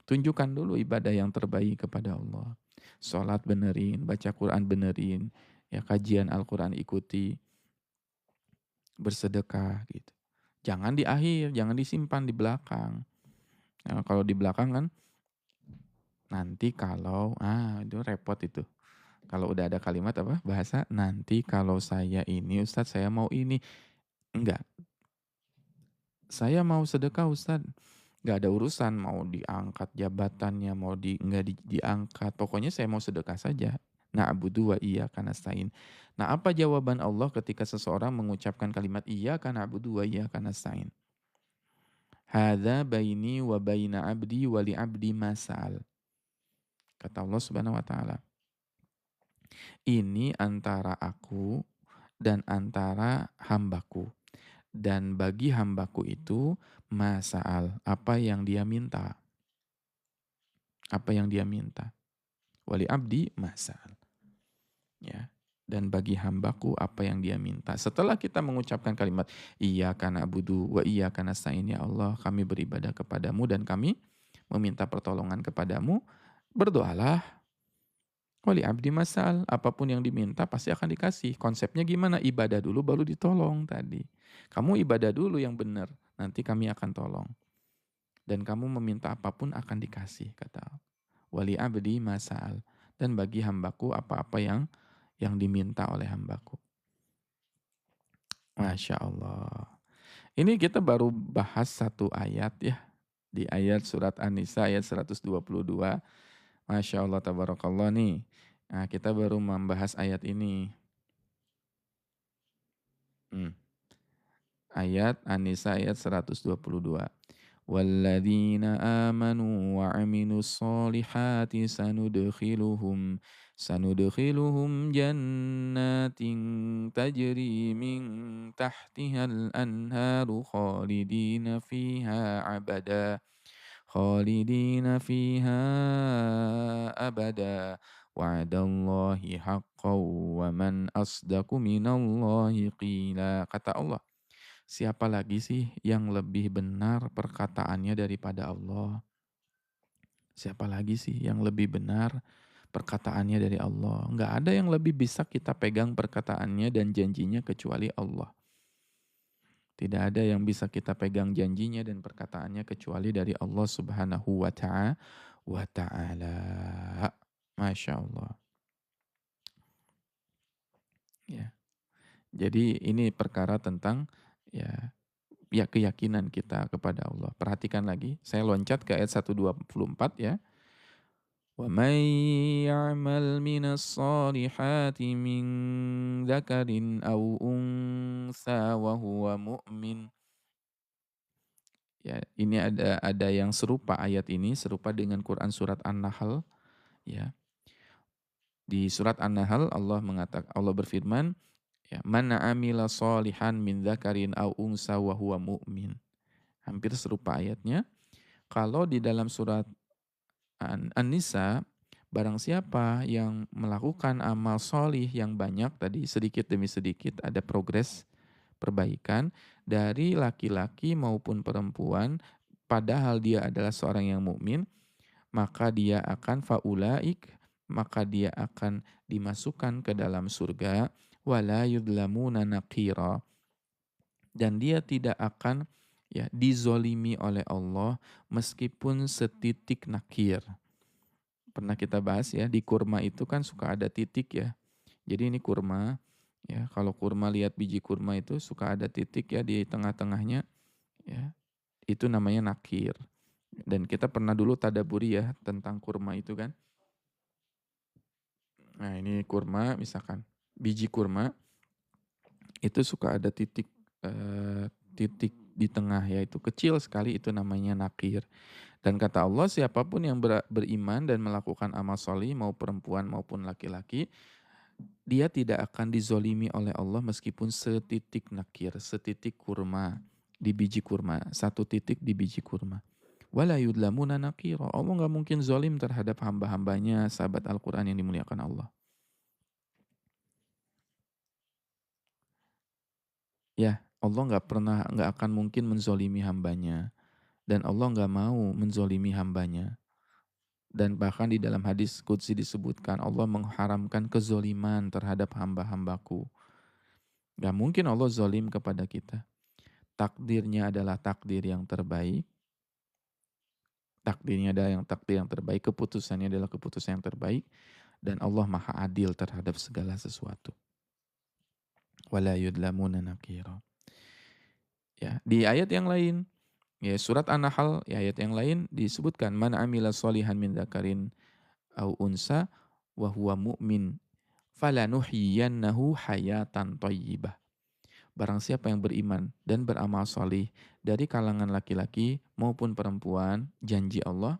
Tunjukkan dulu ibadah yang terbaik kepada Allah. Sholat benerin, baca Quran benerin, ya kajian Al-Quran ikuti, bersedekah gitu. Jangan di akhir, jangan disimpan di belakang. Nah, kalau di belakang kan nanti kalau, itu repot itu. Kalau udah ada kalimat bahasa, nanti kalau saya ini Ustadz saya mau ini. Enggak, saya mau sedekah Ustadz. Enggak ada urusan mau diangkat jabatannya, mau enggak diangkat. Pokoknya saya mau sedekah saja. Na'budu wa iyyaka nasta'in. Nah, apa jawaban Allah ketika seseorang mengucapkan kalimat iyyaka na'budu wa iyyaka nasta'in? Hadza baini wa baina abdi wa li abdi masal. Kata Allah Subhanahu wa taala. Ini antara aku dan antara hambaku. Dan bagi hambaku itu masal, apa yang dia minta. Apa yang dia minta. Wali abdi masal. Ya. Dan bagi hambaku apa yang dia minta. Setelah kita mengucapkan kalimat iyyaka na'budu wa iyyaka nasta'in, ya Allah kami beribadah kepadamu dan kami meminta pertolongan kepadamu, berdoalah. Wali abdi masal, apapun yang diminta pasti akan dikasih. Konsepnya gimana? Ibadah dulu baru ditolong tadi. Kamu ibadah dulu yang benar, nanti kami akan tolong. Dan kamu meminta apapun akan dikasih, kata wali abdi masal. Dan bagi hambaku apa-apa yang diminta oleh hambaku. Masya Allah. Ini kita baru bahas satu ayat ya. Di ayat surat An-Nisa ayat 122. Masya Allah tabarakallah nih. Nah, kita baru membahas ayat ini. Ayat An-Nisa ayat 122. Walladzina amanu wa amilus solihati sanudkhiluhum jannatin tajri min tahtihal anharu khalidina fiha abada wa'adallahi haqqan wa man asdaqu minallahi qila. Kata Allah, siapa lagi sih yang lebih benar perkataannya daripada Allah? Siapa lagi sih yang lebih benar perkataannya dari Allah? Enggak ada yang lebih bisa kita pegang perkataannya dan janjinya kecuali Allah. Tidak ada yang bisa kita pegang janjinya dan perkataannya kecuali dari Allah Subhanahu wa ta'ala. Masya Allah. Ya. Jadi ini perkara tentang ya ya keyakinan kita kepada Allah. Perhatikan lagi, saya loncat ke ayat 124 ya. Wa may ya'mal minas solihati min dzakarin aw unsa wa huwa mu'min. Ya, ini ada yang serupa ayat ini serupa dengan Quran surat An-Nahl ya. Di surat An-Nahl Allah berfirman, ya, "Man 'amila sholihan min dzakarin aw unsa wa huwa mu'min." Hampir serupa ayatnya. Kalau di dalam surat An-Nisa, barang siapa yang melakukan amal solih yang banyak tadi sedikit demi sedikit ada progres perbaikan dari laki-laki maupun perempuan, padahal dia adalah seorang yang mukmin, maka dia akan faulaik, maka dia akan dimasukkan ke dalam surga wala yudlamuna naqira, dan dia tidak akan ya dizolimi oleh Allah meskipun setitik nakir. Pernah kita bahas ya, di kurma itu kan suka ada titik ya. Jadi ini kurma, ya kalau kurma lihat biji kurma itu suka ada titik ya di tengah-tengahnya, ya itu namanya nakir. Dan kita pernah dulu tadaburi ya tentang kurma itu kan. Nah ini kurma misalkan, biji kurma itu suka ada titik titik di tengah ya, itu kecil sekali, itu namanya nakir. Dan kata Allah, siapapun yang beriman dan melakukan amal solih, mau perempuan maupun laki-laki, dia tidak akan dizolimi oleh Allah meskipun setitik nakir, setitik kurma di biji kurma, satu titik di biji kurma. Wala yudlamuna nakira. Allah nggak mungkin zolim terhadap hamba-hambanya, sahabat Al-Quran yang dimuliakan Allah. Ya, Allah nggak akan mungkin menzolimi hambanya. Dan Allah nggak mau menzolimi hambanya. Dan bahkan di dalam hadis qudsi disebutkan Allah mengharamkan kezoliman terhadap hamba-hambaku. Gak mungkin Allah zolim kepada kita. Takdirnya adalah takdir yang terbaik. Takdirnya adalah takdir yang terbaik. Keputusannya adalah keputusan yang terbaik. Dan Allah maha adil terhadap segala sesuatu. Wala yudlamuna nakira. Ya, di ayat yang lain, ya surat An-Nahl, ya, ayat yang lain disebutkan man amila solihan min dzakarin au unsa wa huwa mu'min falanuhyiyannahu hayatan thayyibah. Barang siapa yang beriman dan beramal solih dari kalangan laki-laki maupun perempuan, janji Allah.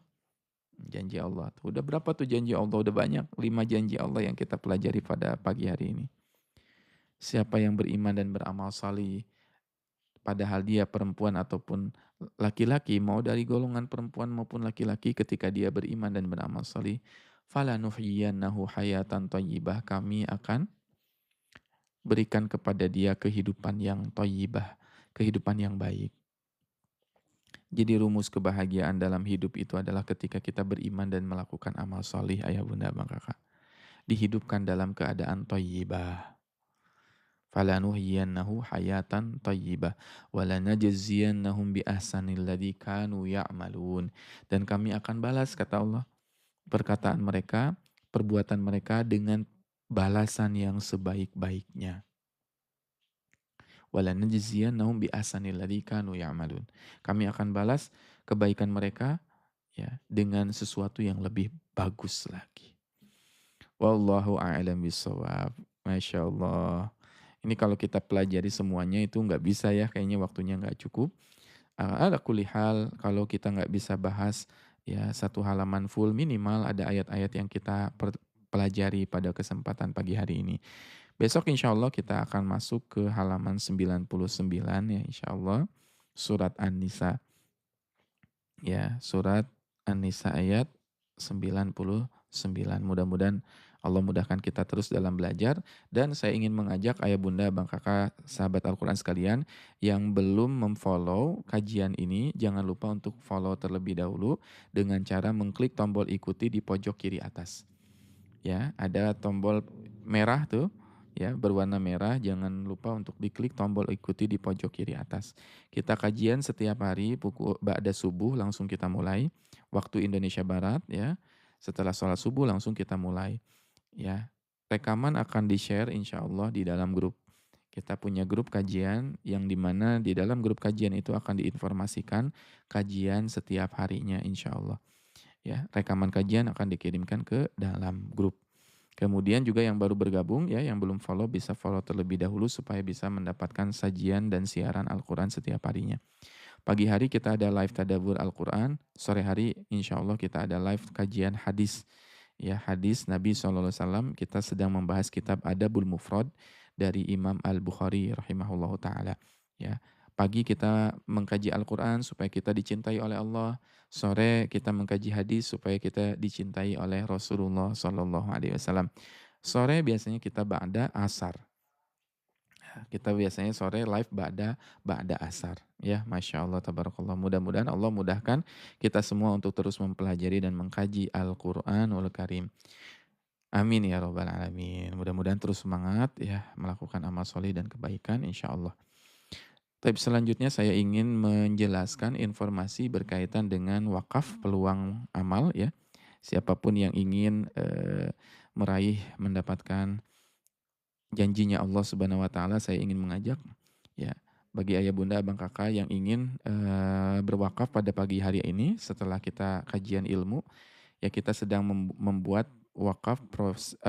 Udah berapa tuh janji Allah? Udah banyak, 5 janji Allah yang kita pelajari pada pagi hari ini. Siapa yang beriman dan beramal solih, padahal dia perempuan ataupun laki-laki, mau dari golongan perempuan maupun laki-laki, ketika dia beriman dan beramal solih, falanuhyiyannahu hayatan thayyibah, kami akan berikan kepada dia kehidupan yang thayyibah, kehidupan yang baik. Jadi rumus kebahagiaan dalam hidup itu adalah ketika kita beriman dan melakukan amal solih, ayah bunda abang kakak. Dihidupkan dalam keadaan thayyibah. Falanuhyiyannahu hayatan thayyibah walanajziyannahum bi ahsanil ladzi kanu ya'malun. Dan kami akan balas, kata Allah, perkataan mereka, perbuatan mereka dengan balasan yang sebaik-baiknya. Walanajziyannahum bi ahsanil ladzi kanu ya'malun. Kami akan balas kebaikan mereka ya dengan sesuatu yang lebih bagus lagi. Wallahu a'lam bishawab. Masya Allah. Ini kalau kita pelajari semuanya itu nggak bisa ya, kayaknya waktunya nggak cukup. Ala kulli hal, kalau kita nggak bisa bahas ya satu halaman full, minimal ada ayat-ayat yang kita pelajari pada kesempatan pagi hari ini. Besok insya Allah kita akan masuk ke halaman 99 ya insya Allah. Surat An-Nisa. Ya, surat An-Nisa ayat 99. Mudah-mudahan Allah mudahkan kita terus dalam belajar. Dan saya ingin mengajak ayah bunda, bang kakak, sahabat Al-Quran sekalian yang belum memfollow kajian ini, jangan lupa untuk follow terlebih dahulu dengan cara mengklik tombol ikuti di pojok kiri atas. Ya, ada tombol merah tuh. ya berwarna merah. Jangan lupa untuk diklik tombol ikuti di pojok kiri atas. Kita kajian setiap hari pukul ba'da subuh langsung kita mulai. Waktu Indonesia Barat ya. Setelah sholat subuh langsung kita mulai. Ya, rekaman akan di-share insya Allah di dalam grup. Kita punya grup kajian yang dimana di dalam grup kajian itu akan diinformasikan kajian setiap harinya insya Allah. Ya, rekaman kajian akan dikirimkan ke dalam grup. Kemudian juga yang baru bergabung ya, yang belum follow bisa follow terlebih dahulu supaya bisa mendapatkan sajian dan siaran Al-Quran setiap harinya. Pagi hari kita ada live tadabbur Al-Quran, sore hari insya Allah kita ada live kajian hadis. Ya, hadis Nabi SAW, kita sedang membahas kitab Adabul Mufrad dari Imam Al-Bukhari rahimahullahu ta'ala. Ya, pagi kita mengkaji Al-Quran supaya kita dicintai oleh Allah. Sore kita mengkaji hadis supaya kita dicintai oleh Rasulullah SAW. Sore biasanya kita ba'da asar. Kita biasanya sore live ba'da asar. Ya, Masya Allah, tabarakallah. Mudah-mudahan Allah mudahkan kita semua untuk terus mempelajari dan mengkaji Al-Quranul Karim. Amin ya Rabbal Alamin. Mudah-mudahan terus semangat ya melakukan amal soleh dan kebaikan insya Allah. Tapi selanjutnya saya ingin menjelaskan informasi berkaitan dengan wakaf peluang amal ya. Siapapun yang ingin meraih mendapatkan janjinya Allah Subhanahu wa taala, saya ingin mengajak ya bagi ayah bunda abang kakak yang ingin berwakaf pada pagi hari ini setelah kita kajian ilmu, ya kita sedang membuat wakaf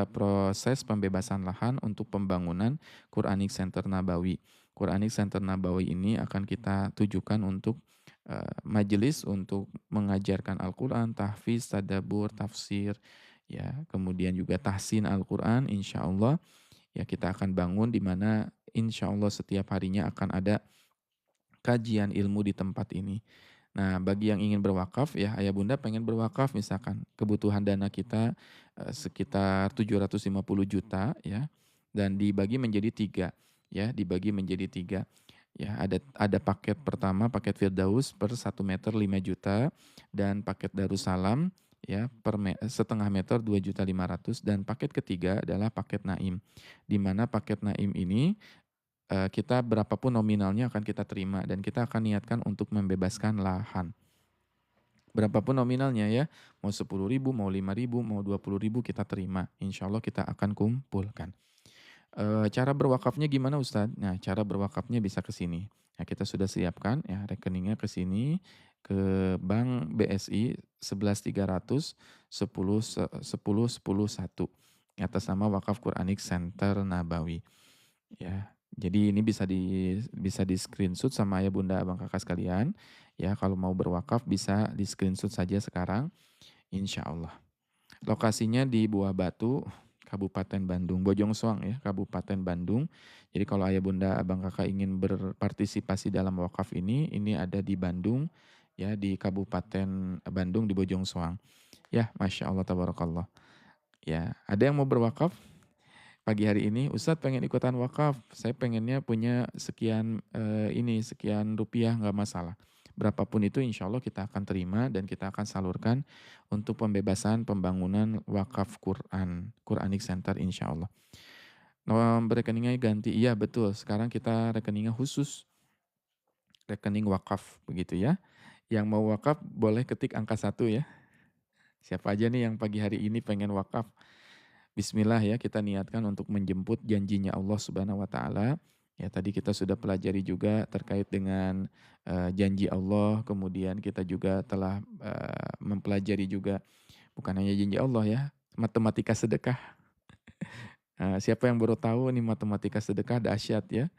proses pembebasan lahan untuk pembangunan Quranic Center Nabawi. Quranic Center Nabawi ini akan kita tujukan untuk majelis untuk mengajarkan Al-Quran, tahfiz, tadabbur, tafsir, ya kemudian juga tahsin Al-Quran insya Allah. Ya kita akan bangun di mana insya Allah setiap harinya akan ada kajian ilmu di tempat ini. Nah, bagi yang ingin berwakaf ya, ayah bunda pengen berwakaf misalkan kebutuhan dana kita sekitar 750 juta ya, dan dibagi menjadi 3 ya, dibagi menjadi 3. Ya, ada paket pertama, paket Firdaus per 1 meter 5 juta dan paket Darussalam ya setengah meter 2.500.000 dan paket ketiga adalah paket Naim. Di mana paket Naim ini kita berapapun nominalnya akan kita terima dan kita akan niatkan untuk membebaskan lahan. Berapapun nominalnya ya, mau 10.000, mau 5.000, mau 20.000 kita terima. Insya Allah kita akan kumpulkan. Cara berwakafnya gimana Ustadz? Nah, cara berwakafnya bisa ke sini. Nah, kita sudah siapkan ya rekeningnya ke sini ke Bank BSI 11.300 10 10 10 1 atas nama Wakaf Quranic Center Nabawi. Ya, jadi ini bisa di screenshot sama ayah bunda abang kakak sekalian. Ya, kalau mau berwakaf bisa di screenshot saja sekarang, insya Allah. Lokasinya di Buah Batu, Kabupaten Bandung, Bojong Soang ya, Kabupaten Bandung. Jadi kalau ayah bunda abang kakak ingin berpartisipasi dalam wakaf ini ada di Bandung, ya di Kabupaten Bandung di Bojong Soang. Ya, Masya Allah, tabarakallah. Ya, ada yang mau berwakaf? Pagi hari ini, Ustadz pengen ikutan wakaf, saya pengennya punya sekian sekian rupiah nggak masalah. Berapapun itu insya Allah kita akan terima dan kita akan salurkan untuk pembebasan pembangunan wakaf Quran, Quranic Center insya Allah. Nomor rekeningnya ganti, iya betul, sekarang kita rekeningnya khusus, rekening wakaf begitu ya. Yang mau wakaf boleh ketik angka 1 ya. Siapa aja nih yang pagi hari ini pengen wakaf? Bismillah ya, kita niatkan untuk menjemput janjinya Allah Subhanahu wa taala. Ya, tadi kita sudah pelajari juga terkait dengan janji Allah, kemudian kita juga telah mempelajari juga bukan hanya janji Allah ya, matematika sedekah. Siapa yang baru tahu nih matematika sedekah dahsyat ya.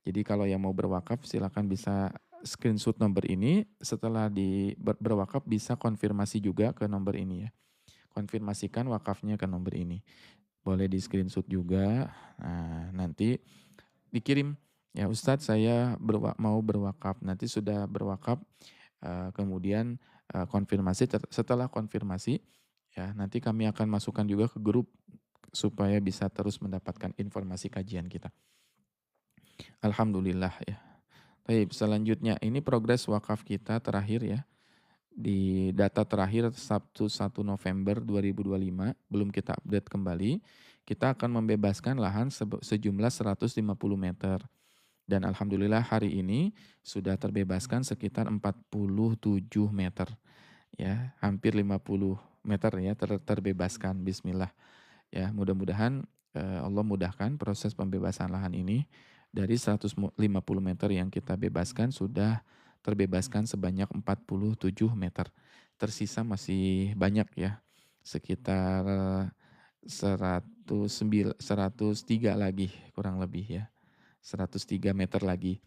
Jadi kalau yang mau berwakaf silakan bisa screenshot nomor ini, setelah berwakaf bisa konfirmasi juga ke nomor ini ya. Konfirmasikan wakafnya ke nomor ini. Boleh di screenshot juga. Nah, nanti dikirim. Ya Ustadz saya mau berwakaf. Nanti sudah berwakaf. Kemudian konfirmasi. Setelah konfirmasi. Ya nanti kami akan masukkan juga ke grup. Supaya bisa terus mendapatkan informasi kajian kita. Alhamdulillah ya. Baik, selanjutnya ini progres wakaf kita terakhir ya. Di data terakhir Sabtu 1 November 2025, belum kita update kembali. kita akan membebaskan lahan sejumlah 150 meter. Dan alhamdulillah hari ini sudah terbebaskan sekitar 47 meter. Ya, hampir 50 meter ya terbebaskan. Bismillah. Ya, mudah-mudahan Allah mudahkan proses pembebasan lahan ini. Dari 150 meter yang kita bebaskan sudah terbebaskan sebanyak 47 meter. Tersisa masih banyak ya, sekitar 103 lagi kurang lebih ya. 103 meter lagi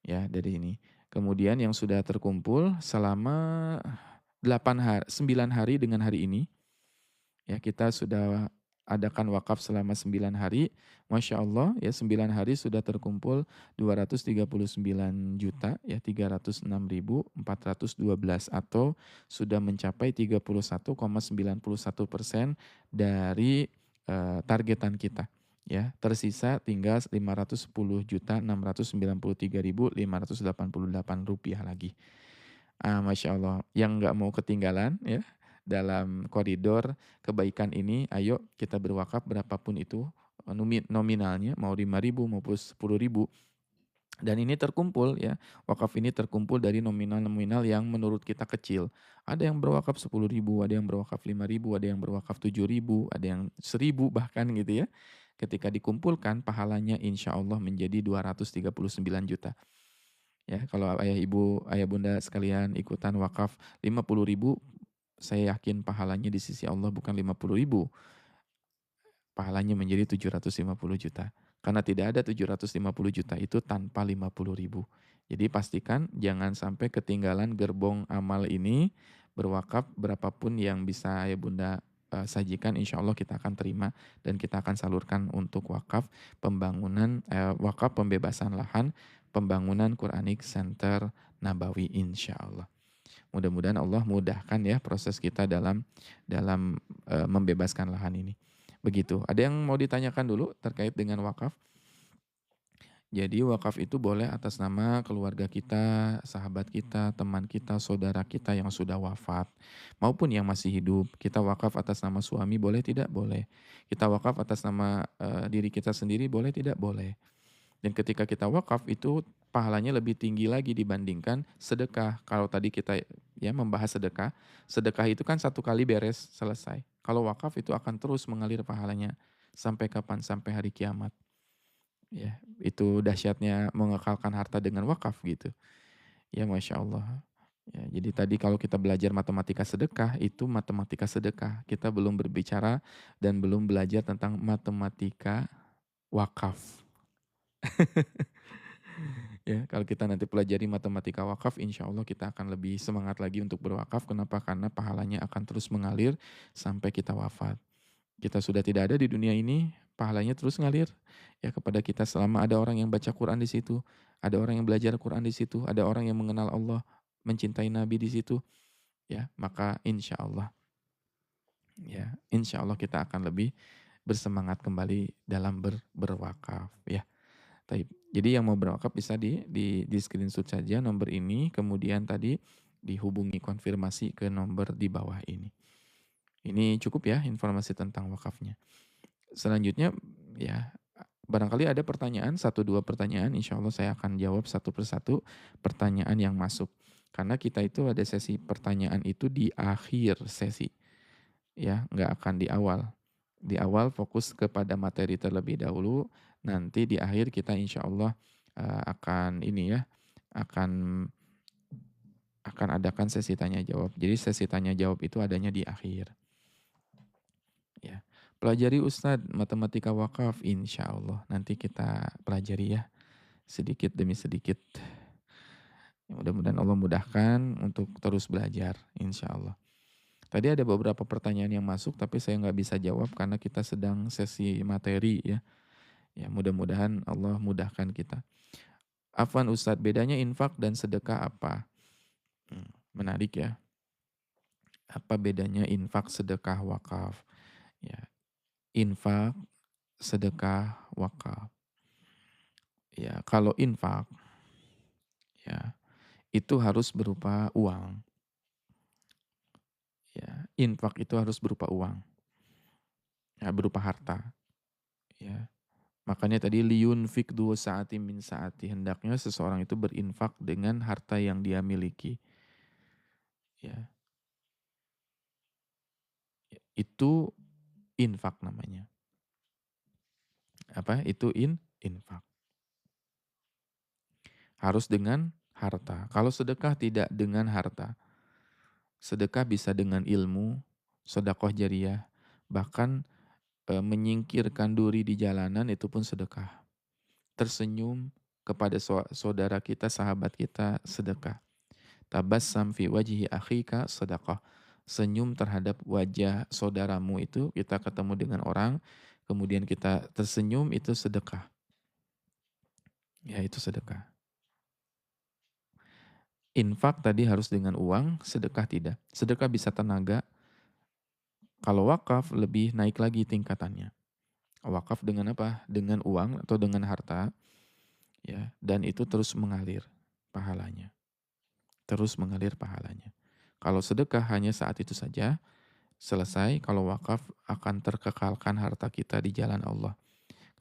ya dari ini. Kemudian yang sudah terkumpul selama 9 hari dengan hari ini, ya kita sudah adakan wakaf selama 9 hari. Masya Allah ya 9 hari sudah terkumpul 239 juta ya 306.412 atau sudah mencapai 31,91% dari targetan kita. Ya, tersisa tinggal 510.693.588 rupiah lagi. Masya Allah, yang nggak mau ketinggalan ya dalam koridor kebaikan ini, ayo kita berwakaf berapapun itu nominalnya, mau 5.000 maupun 10.000. Dan ini terkumpul ya, wakaf ini terkumpul dari nominal-nominal yang menurut kita kecil. Ada yang berwakaf 10.000, ada yang berwakaf 5.000, ada yang berwakaf 7.000, ada yang 1.000 bahkan gitu ya. Ketika dikumpulkan pahalanya insya Allah menjadi 239 juta. Ya, kalau ayah ibu, ayah bunda sekalian ikutan wakaf 50.000, saya yakin pahalanya di sisi Allah bukan 50.000, pahalanya menjadi 750 juta. Karena tidak ada 750 juta itu tanpa 50.000. Jadi pastikan jangan sampai ketinggalan gerbong amal ini, berwakaf berapapun yang bisa ayah bunda sajikan, insya Allah kita akan terima dan kita akan salurkan untuk wakaf pembangunan, wakaf pembebasan lahan, pembangunan Quranic Center Nabawi insya Allah. Mudah-mudahan Allah mudahkan ya proses kita dalam membebaskan lahan ini. Begitu. Ada yang mau ditanyakan dulu terkait dengan wakaf? Jadi wakaf itu boleh atas nama keluarga kita, sahabat kita, teman kita, saudara kita yang sudah wafat maupun yang masih hidup. Kita wakaf atas nama suami boleh tidak? Boleh. Kita wakaf atas nama diri kita sendiri boleh tidak? Boleh. Dan ketika kita wakaf itu pahalanya lebih tinggi lagi dibandingkan sedekah. Kalau tadi kita ya membahas sedekah, sedekah itu kan satu kali beres selesai. Kalau wakaf itu akan terus mengalir pahalanya sampai kapan? Sampai hari kiamat. Ya, itu dahsyatnya mengekalkan harta dengan wakaf gitu. Ya Masya Allah. Ya, jadi tadi kalau kita belajar matematika sedekah, itu matematika sedekah. Kita belum berbicara dan belum belajar tentang matematika wakaf. Ya, kalau kita nanti pelajari matematika wakaf, insya Allah kita akan lebih semangat lagi untuk berwakaf. Kenapa? Karena pahalanya akan terus mengalir sampai kita wafat. Kita sudah tidak ada di dunia ini, pahalanya terus ngalir ya kepada kita selama ada orang yang baca Quran di situ, ada orang yang belajar Quran di situ, ada orang yang mengenal Allah, mencintai Nabi di situ, ya maka insya Allah kita akan lebih bersemangat kembali dalam berwakaf ya. Jadi yang mau berwakaf bisa di screenshot saja nomor ini, kemudian tadi dihubungi konfirmasi ke nomor di bawah ini. Ini cukup ya informasi tentang wakafnya. Selanjutnya ya barangkali ada pertanyaan, 1-2 pertanyaan, insya Allah saya akan jawab satu persatu pertanyaan yang masuk. Karena kita itu ada sesi pertanyaan itu di akhir sesi, ya nggak akan di awal. Di awal fokus kepada materi terlebih dahulu, nanti di akhir kita insya Allah akan ini ya, akan adakan sesi tanya jawab. Jadi sesi tanya jawab itu adanya di akhir. Ya. Pelajari Ustadz matematika wakaf, insya Allah nanti kita pelajari ya sedikit demi sedikit. Ya, mudah-mudahan Allah mudahkan untuk terus belajar, insya Allah. Tadi ada beberapa pertanyaan yang masuk tapi saya nggak bisa jawab karena kita sedang sesi materi ya. Ya mudah-mudahan Allah mudahkan kita. Afwan Ustadz, bedanya infak dan sedekah apa? Menarik ya. Apa bedanya infak, sedekah, wakaf? Ya, infak, sedekah, wakaf. Ya, kalau infak ya itu harus berupa uang. Ya, infak itu harus berupa uang. Ya, berupa harta. Ya. Makanya tadi liyunfik dhu sa'atin min sa'ati, hendaknya seseorang itu berinfak dengan harta yang dia miliki. Ya, itu infak namanya. Apa? Itu infak. Harus dengan harta. Kalau sedekah tidak dengan harta. Sedekah bisa dengan ilmu, sedekah jariyah, bahkan menyingkirkan duri di jalanan itu pun sedekah. Tersenyum kepada saudara kita, sahabat kita, sedekah. Tabassam fi wajhi akhika sedekah. Senyum terhadap wajah saudaramu itu, kita ketemu dengan orang, kemudian kita tersenyum, itu sedekah. Ya, itu sedekah. Infak tadi harus dengan uang, sedekah tidak. Sedekah bisa tenaga, kalau wakaf lebih naik lagi tingkatannya. Wakaf dengan apa? Dengan uang atau dengan harta, ya, dan itu terus mengalir pahalanya. Terus mengalir pahalanya. Kalau sedekah hanya saat itu saja, selesai. Kalau wakaf akan terkekalkan harta kita di jalan Allah.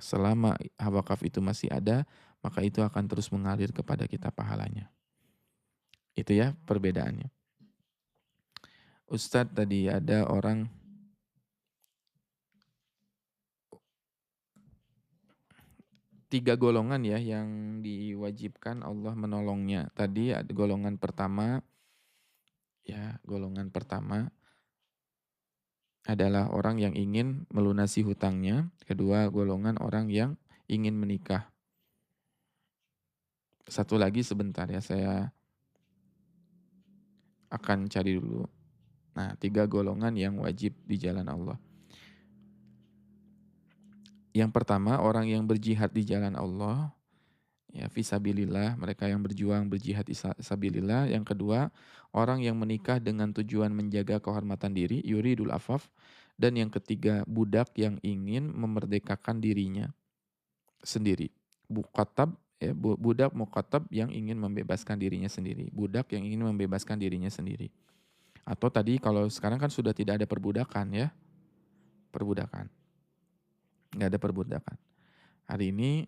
Selama wakaf itu masih ada, maka itu akan terus mengalir kepada kita pahalanya. Itu ya perbedaannya. Ustadz, tadi ada orang 3 golongan ya yang diwajibkan Allah menolongnya. Tadi ada golongan pertama, ya, golongan pertama adalah orang yang ingin melunasi hutangnya. Kedua, golongan orang yang ingin menikah. Satu lagi sebentar ya, saya akan cari dulu. Nah, 3 golongan yang wajib di jalan Allah. Yang pertama, orang yang berjihad di jalan Allah, ya, fisabilillah, mereka yang berjuang berjihad fisabilillah. Yang kedua, orang yang menikah dengan tujuan menjaga kehormatan diri, yuridul afaf. Dan yang ketiga, budak yang ingin memerdekakan dirinya sendiri. Muqattab, ya, budak muqattab yang ingin membebaskan dirinya sendiri. Budak yang ingin membebaskan dirinya sendiri. Atau tadi kalau sekarang kan sudah tidak ada perbudakan ya, perbudakan. Nggak ada perbudakan. Hari ini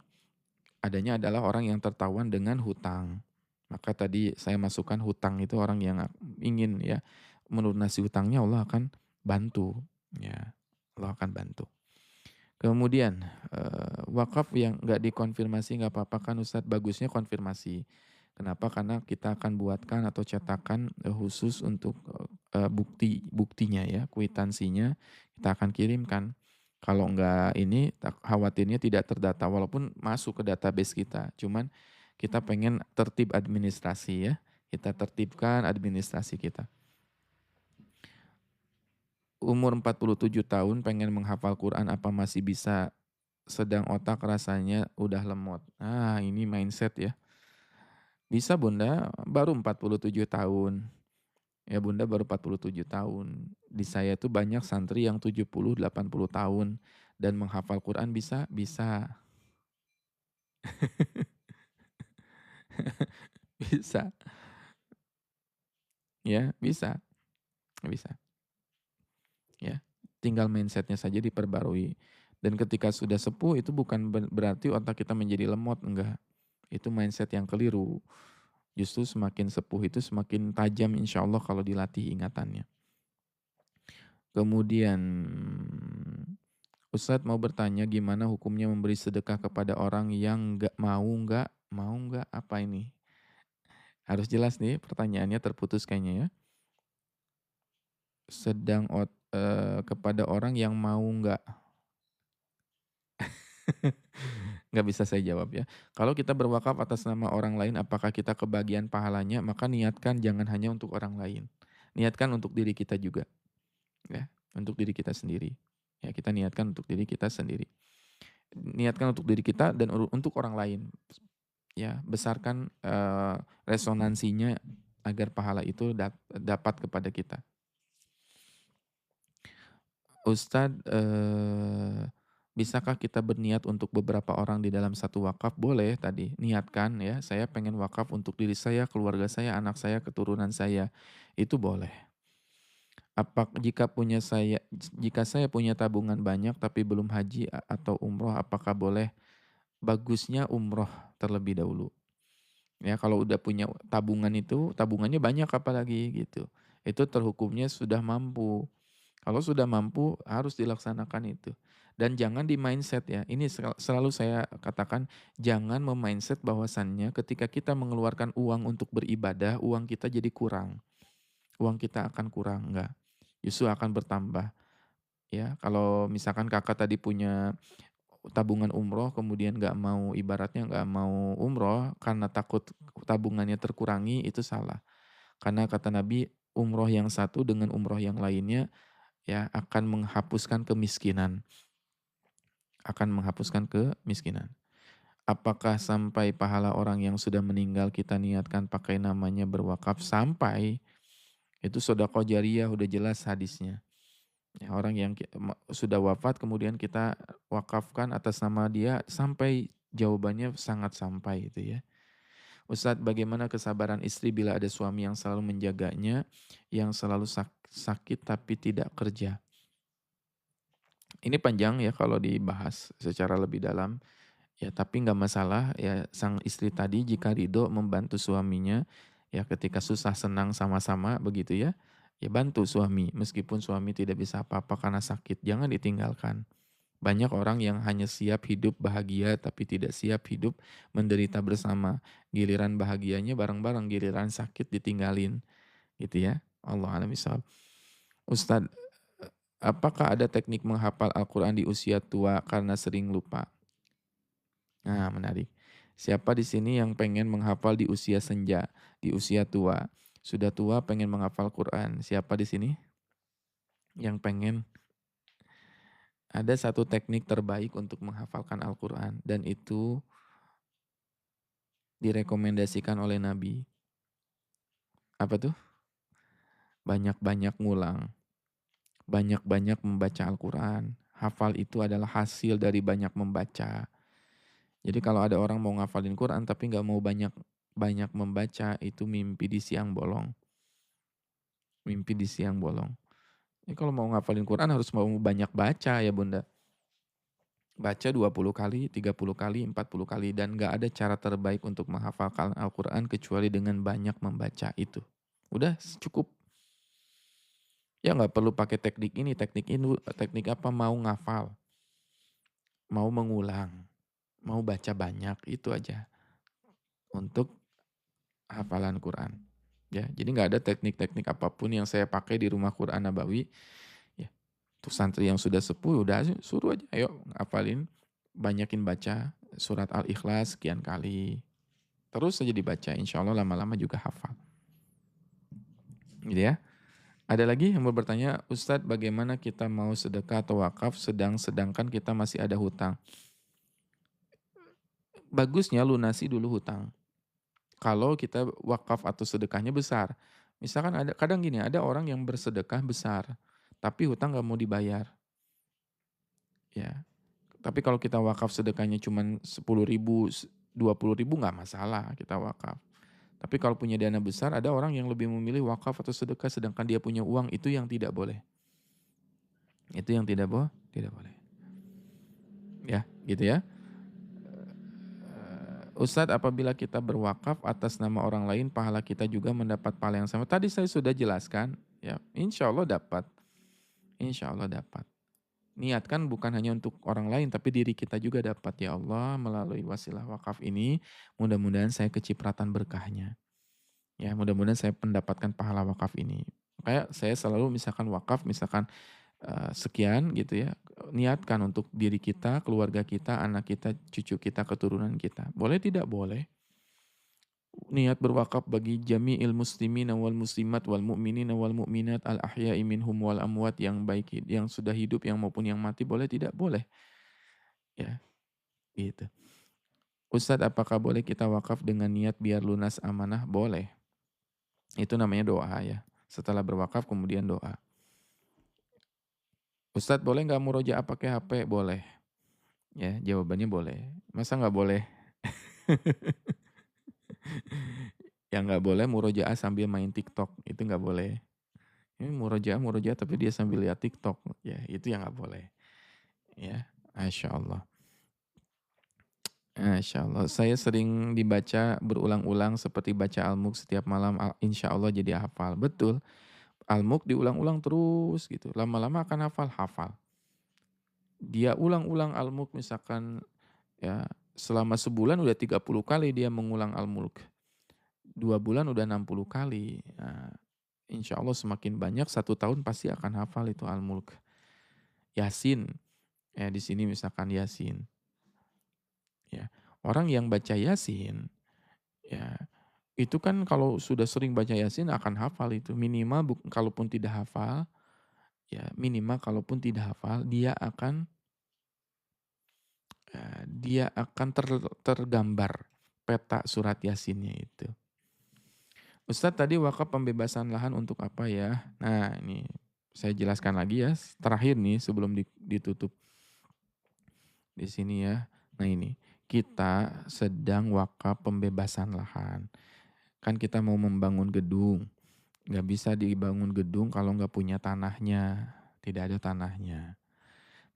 adanya adalah orang yang tertawan dengan hutang. Maka tadi saya masukkan hutang itu orang yang ingin ya melunasi hutangnya, Allah akan bantu. Ya, Allah akan bantu. Kemudian wakaf yang nggak dikonfirmasi nggak apa-apa kan Ustadz, bagusnya konfirmasi. Kenapa? Karena kita akan buatkan atau cetakan khusus untuk buktinya ya, kwitansinya kita akan kirimkan. Kalau nggak ini, khawatirnya tidak terdata walaupun masuk ke database kita. Cuman kita pengen tertib administrasi ya, kita tertibkan administrasi kita. Umur 47 tahun pengen menghafal Quran, apa masih bisa? Sedang otak rasanya udah lemot. Ah, ini mindset ya. Bisa Bunda, baru 47 tahun. Ya Bunda baru 47 tahun. Di saya tuh banyak santri yang 70, 80 tahun. Dan menghafal Quran bisa? Bisa. Bisa. Ya, bisa. Bisa. Ya. Tinggal mindsetnya saja diperbarui. Dan ketika sudah sepuh itu bukan berarti otak kita menjadi lemot. Enggak. Itu mindset yang keliru. Justru semakin sepuh itu semakin tajam insya Allah kalau dilatih ingatannya. Kemudian Ustadz mau bertanya gimana hukumnya memberi sedekah kepada orang yang nggak mau nggak apa ini? Harus jelas nih pertanyaannya, terputus kayaknya ya. Kepada orang yang mau nggak, nggak bisa saya jawab ya. Kalau kita berwakaf atas nama orang lain, apakah kita kebagian pahalanya? Maka niatkan jangan hanya untuk orang lain, niatkan untuk diri kita juga, ya, untuk diri kita sendiri. Ya, kita niatkan untuk diri kita sendiri. Niatkan untuk diri kita dan untuk orang lain. Ya, besarkan resonansinya agar pahala itu dapat kepada kita. Ustadz, bisakah kita berniat untuk beberapa orang di dalam satu wakaf? Boleh tadi, niatkan ya, saya pengen wakaf untuk diri saya, keluarga saya, anak saya, keturunan saya. Itu boleh. Jika saya punya tabungan banyak tapi belum haji atau umroh, apakah boleh? Bagusnya umroh terlebih dahulu. Ya kalau udah punya tabungan itu, tabungannya banyak apalagi gitu. Itu terhukumnya sudah mampu. Kalau sudah mampu harus dilaksanakan itu. Dan jangan di mindset ya. Ini selalu saya katakan, jangan memindset bahwasannya ketika kita mengeluarkan uang untuk beribadah, uang kita jadi kurang. Uang kita akan kurang, enggak. Justru akan bertambah. Ya, kalau misalkan kakak tadi punya tabungan umroh kemudian nggak mau, ibaratnya nggak mau umroh karena takut tabungannya terkurangi, itu salah. Karena kata Nabi, umroh yang satu dengan umroh yang lainnya ya akan menghapuskan kemiskinan, akan menghapuskan kemiskinan. Apakah sampai pahala orang yang sudah meninggal kita niatkan pakai namanya berwakaf? Sampai. Itu sedekah jariyah, udah jelas hadisnya. Ya, orang yang sudah wafat kemudian kita wakafkan atas nama dia, sampai, jawabannya sangat sampai itu ya. Ustadz, bagaimana kesabaran istri bila ada suami yang selalu menjaganya, yang selalu sakit tapi tidak kerja? Ini panjang ya kalau dibahas secara lebih dalam. Ya tapi nggak masalah ya, sang istri tadi jika ridho membantu suaminya, ya ketika susah senang sama-sama begitu ya, ya bantu suami. Meskipun suami tidak bisa apa-apa karena sakit, jangan ditinggalkan. Banyak orang yang hanya siap hidup bahagia tapi tidak siap hidup menderita bersama. Giliran bahagianya bareng-bareng, giliran sakit ditinggalin gitu ya. Allah a'lam bishawab. Ustadz, apakah ada teknik menghafal Al-Quran di usia tua karena sering lupa? Nah, menarik. Siapa di sini yang pengen menghafal di usia senja, di usia tua? Sudah tua pengen menghafal Quran. Siapa di sini yang pengen? Ada satu teknik terbaik untuk menghafalkan Al-Quran dan itu direkomendasikan oleh Nabi. Apa tuh? Banyak-banyak ngulang. Banyak-banyak membaca Al-Quran. Hafal itu adalah hasil dari banyak membaca. Jadi kalau ada orang mau ngafalin Quran tapi nggak mau banyak banyak membaca, itu mimpi di siang bolong. Mimpi di siang bolong. Ini kalau mau ngafalin Quran harus mau banyak baca ya Bunda. Baca 20 kali, 30 kali, 40 kali. Dan gak ada cara terbaik untuk menghafalkan Al-Quran kecuali dengan banyak membaca itu. Udah cukup. Ya gak perlu pakai teknik ini, teknik apa, mau ngafal. Mau mengulang. Mau baca banyak, itu aja. Untuk hafalan Quran. Ya, jadi nggak ada teknik-teknik apapun yang saya pakai di rumah Quran Nabawi. Ya, untuk santri yang sudah sepuh, udah suruh aja, ayo hafalin, banyakin baca surat Al-Ikhlas sekian kali. Terus saja dibaca, insya Allah lama-lama juga hafal. Gitu ya. Ada lagi yang mau bertanya, Ustadz bagaimana kita mau sedekah atau wakaf sedangkan kita masih ada hutang? Bagusnya lunasi dulu hutang. Kalau kita wakaf atau sedekahnya besar. Misalkan kadang gini, ada orang yang bersedekah besar, tapi hutang nggak mau dibayar. Ya, tapi kalau kita wakaf sedekahnya cuma 10.000, 20.000 nggak masalah kita wakaf. Tapi kalau punya dana besar, ada orang yang lebih memilih wakaf atau sedekah sedangkan dia punya uang, itu yang tidak boleh. Itu yang tidak boleh. Ya, gitu ya. Ustadz, apabila kita berwakaf atas nama orang lain, pahala kita juga mendapat pahala yang sama. Tadi saya sudah jelaskan, ya, insya Allah dapat. Insya Allah dapat. Niatkan bukan hanya untuk orang lain, tapi diri kita juga dapat. Ya Allah, melalui wasilah wakaf ini, mudah-mudahan saya kecipratan berkahnya. Ya, mudah-mudahan saya mendapatkan pahala wakaf ini. Kayak saya selalu misalkan wakaf, misalkan sekian gitu ya, niatkan untuk diri kita, keluarga kita, anak kita, cucu kita, keturunan kita. Boleh tidak? Boleh. Niat berwakaf bagi jami'il muslimina wal muslimat wal mu'minina wal mu'minat al ahya'i minhum wal amwat, yang baik, yang sudah hidup, yang maupun yang mati. Boleh tidak? Boleh. Ya, gitu. Ustadz, apakah boleh kita wakaf dengan niat biar lunas amanah? Boleh. Itu namanya doa ya. Setelah berwakaf kemudian doa. Ustadz, boleh nggak murojaah pakai HP? Boleh. Ya, jawabannya boleh. Masa nggak boleh? Yang nggak boleh murojaah sambil main TikTok. Itu nggak boleh. Ini murojaah tapi dia sambil lihat TikTok. Ya, itu yang nggak boleh. Ya, Masya Allah. Masya Allah. Saya sering dibaca berulang-ulang seperti baca Al-Mulk setiap malam. Insya Allah jadi hafal. Betul. Al-Mulk diulang-ulang terus gitu. Lama-lama akan hafal. Dia ulang-ulang Al-Mulk misalkan ya selama sebulan udah 30 kali dia mengulang Al-Mulk. 2 bulan udah 60 kali. Nah, insya Allah semakin banyak 1 tahun pasti akan hafal itu Al-Mulk. Yasin. Ya di sini misalkan Yasin. Ya. Orang yang baca Yasin ya itu kan kalau sudah sering baca Yasin akan hafal itu. Minimal kalaupun tidak hafal ya minimal kalaupun tidak hafal dia akan tergambar peta surat Yasinnya itu. Ustadz tadi wakaf pembebasan lahan untuk apa ya? Nah ini saya jelaskan lagi ya, terakhir nih sebelum ditutup di sini ya. Nah ini, kita sedang wakaf pembebasan lahan. Kan kita mau membangun gedung, nggak bisa dibangun gedung kalau nggak punya tanahnya, tidak ada tanahnya.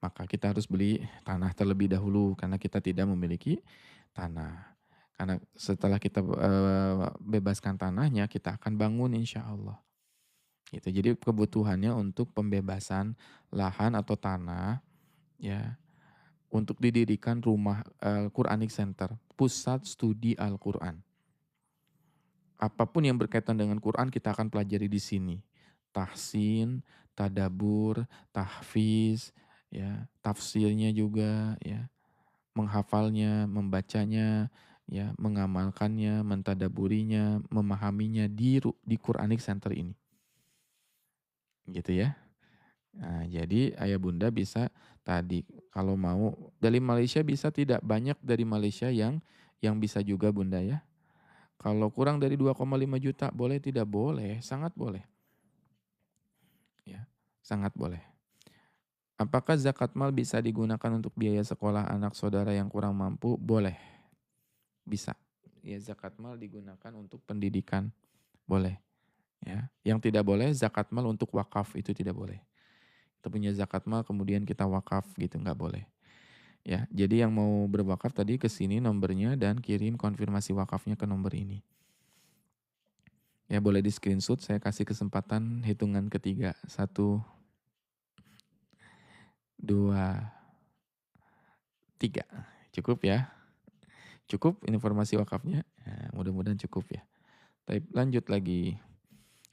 Maka kita harus beli tanah terlebih dahulu karena kita tidak memiliki tanah. Karena setelah kita bebaskan tanahnya, kita akan bangun insya Allah. Gitu. Jadi kebutuhannya untuk pembebasan lahan atau tanah, ya, untuk didirikan rumah Quranic Center, pusat studi Al-Quran. Apapun yang berkaitan dengan Quran kita akan pelajari di sini. Tahsin, tadabur, tahfiz, ya, tafsirnya juga, ya, menghafalnya, membacanya, ya, mengamalkannya, mentadaburinya, memahaminya di Quranic Center ini. Gitu ya. Nah, jadi ayah bunda bisa tadi kalau mau dari Malaysia bisa, tidak banyak dari Malaysia yang bisa juga bunda ya. Kalau kurang dari 2,5 juta boleh tidak boleh, sangat boleh. Ya, sangat boleh. Apakah zakat mal bisa digunakan untuk biaya sekolah anak saudara yang kurang mampu? Boleh, bisa. Ya, zakat mal digunakan untuk pendidikan, boleh. Ya, yang tidak boleh zakat mal untuk wakaf, itu tidak boleh. Kita punya zakat mal kemudian kita wakaf gitu, nggak boleh. Ya, jadi yang mau berwakaf tadi ke sini nomornya dan kirim konfirmasi wakafnya ke nomor ini. Ya, boleh di screenshot, saya kasih kesempatan hitungan ketiga. 1, 2, 3. Cukup ya? Cukup informasi wakafnya? Nah, mudah-mudahan cukup ya. Tapi lanjut lagi.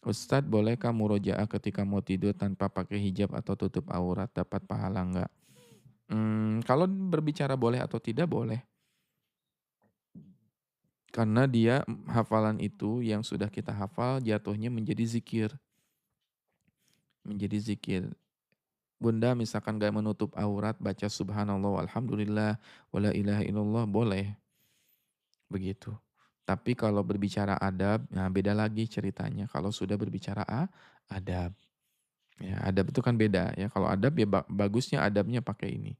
Ustadz, bolehkah murojaah ketika mau tidur tanpa pakai hijab atau tutup aurat, dapat pahala enggak? Kalau berbicara boleh atau tidak, boleh. Karena dia hafalan itu yang sudah kita hafal jatuhnya menjadi zikir. Menjadi zikir. Bunda misalkan gak menutup aurat, baca subhanallah, alhamdulillah, wala ilaha illallah, boleh. Begitu. Tapi kalau berbicara adab, nah beda lagi ceritanya. Kalau sudah berbicara adab. Ya, adab itu kan beda ya. Kalau adab ya bagusnya adabnya pakai ini.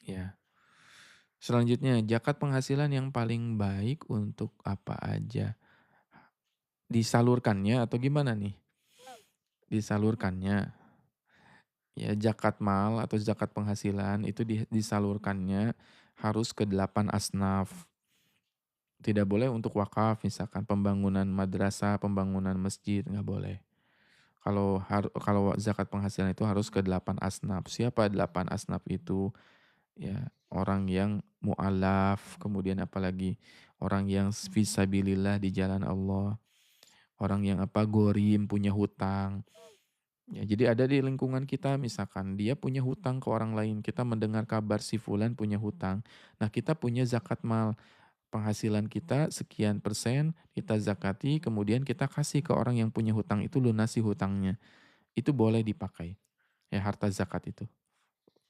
Ya. Selanjutnya, zakat penghasilan yang paling baik untuk apa aja? Disalurkannya atau gimana nih? Disalurkannya. Ya, zakat mal atau zakat penghasilan itu disalurkannya harus ke 8 asnaf. Tidak boleh untuk wakaf, misalkan pembangunan madrasah, pembangunan masjid, nggak boleh. Kalau zakat penghasilan itu harus ke 8 asnaf. Siapa 8 asnaf itu? Ya, orang yang mu'alaf, kemudian apalagi orang yang fisabilillah di jalan Allah. Orang yang gorim, punya hutang. Ya, jadi ada di lingkungan kita misalkan dia punya hutang ke orang lain, kita mendengar kabar si fulan punya hutang. Nah, kita punya zakat mal, penghasilan kita sekian persen kita zakati, kemudian kita kasih ke orang yang punya hutang itu, lunasi hutangnya. Itu boleh dipakai. Ya, harta zakat itu.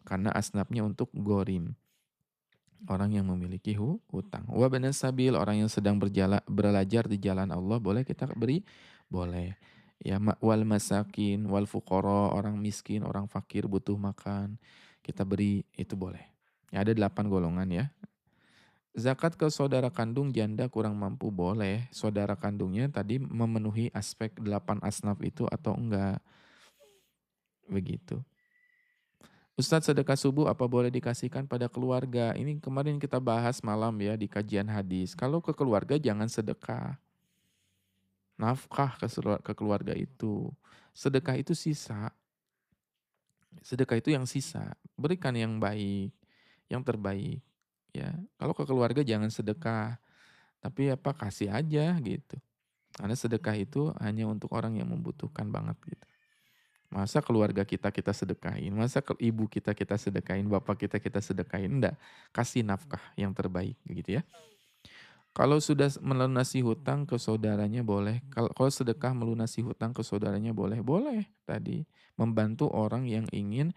Karena asnafnya untuk gorim. Orang yang memiliki hutang. Wa banas sabil, orang yang sedang belajar di jalan Allah, boleh kita beri? Boleh. Ya, wal masakin, wal fuqara, orang miskin, orang fakir butuh makan, kita beri, itu boleh. Ya, ada 8 golongan ya. Zakat ke saudara kandung janda kurang mampu boleh, saudara kandungnya tadi memenuhi aspek 8 asnaf itu atau enggak, begitu. Ustadz, sedekah subuh apa boleh dikasihkan pada keluarga? Ini kemarin kita bahas malam ya di kajian hadis. Kalau ke keluarga jangan sedekah, nafkah ke keluarga itu. Sedekah itu sisa, sedekah itu yang sisa. Berikan yang baik, yang terbaik. Ya, kalau ke keluarga jangan sedekah, tapi apa kasih aja gitu. Karena sedekah itu hanya untuk orang yang membutuhkan banget gitu. Masa keluarga kita sedekahin, masa ke ibu kita sedekahin, bapak kita sedekahin, enggak. Kasih nafkah yang terbaik gitu ya. Kalau sudah melunasi hutang ke saudaranya boleh. Kalau sedekah melunasi hutang ke saudaranya boleh. Boleh tadi membantu orang yang ingin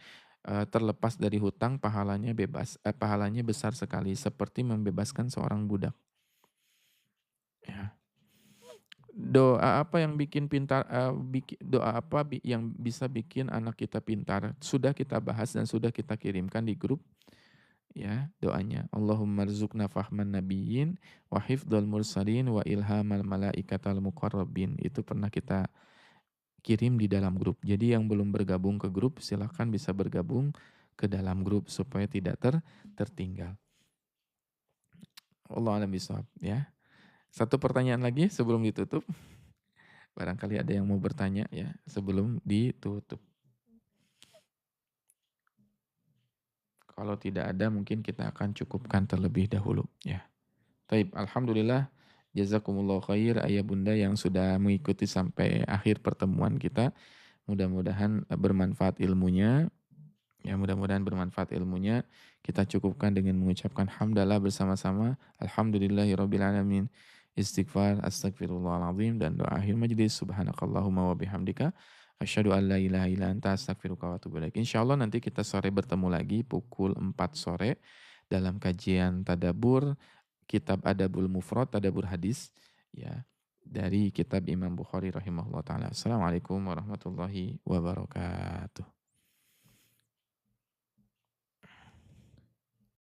terlepas dari hutang, pahalanya bebas, pahalanya besar sekali seperti membebaskan seorang budak. Ya. Doa apa yang bikin pintar, doa apa yang bisa bikin anak kita pintar? Sudah kita bahas dan sudah kita kirimkan di grup ya doanya. Allahumma rzuqna fahman nabiyyin wa hifdzal mursalin wa ilhamal malaikatal muqarrabin. Itu pernah kita kirim di dalam grup. Jadi yang belum bergabung ke grup silahkan bisa bergabung ke dalam grup supaya tidak tertinggal. Allah alam bisawab ya. Satu pertanyaan lagi sebelum ditutup. Barangkali ada yang mau bertanya ya sebelum ditutup. Kalau tidak ada mungkin kita akan cukupkan terlebih dahulu ya. Taib, alhamdulillah jazakumullah khair ayah bunda yang sudah mengikuti sampai akhir pertemuan kita. Mudah-mudahan bermanfaat ilmunya. Ya mudah-mudahan bermanfaat ilmunya. Kita cukupkan dengan mengucapkan hamdalah bersama-sama. Alhamdulillahirabbil alamin. Istighfar, astagfirullahaladzim dan doa akhir majlis. Subhanakallahumma wa bihamdika. Asyhadu an la ilaha illa anta astaghfiruka wa atubu ilaik. Insyaallah nanti kita sore bertemu lagi pukul 4 sore dalam kajian tadabbur kitab Adabul Mufrad, Tadabbur hadis ya dari kitab Imam Bukhari rahimahullah taala. Assalamualaikum warahmatullahi wabarakatuh.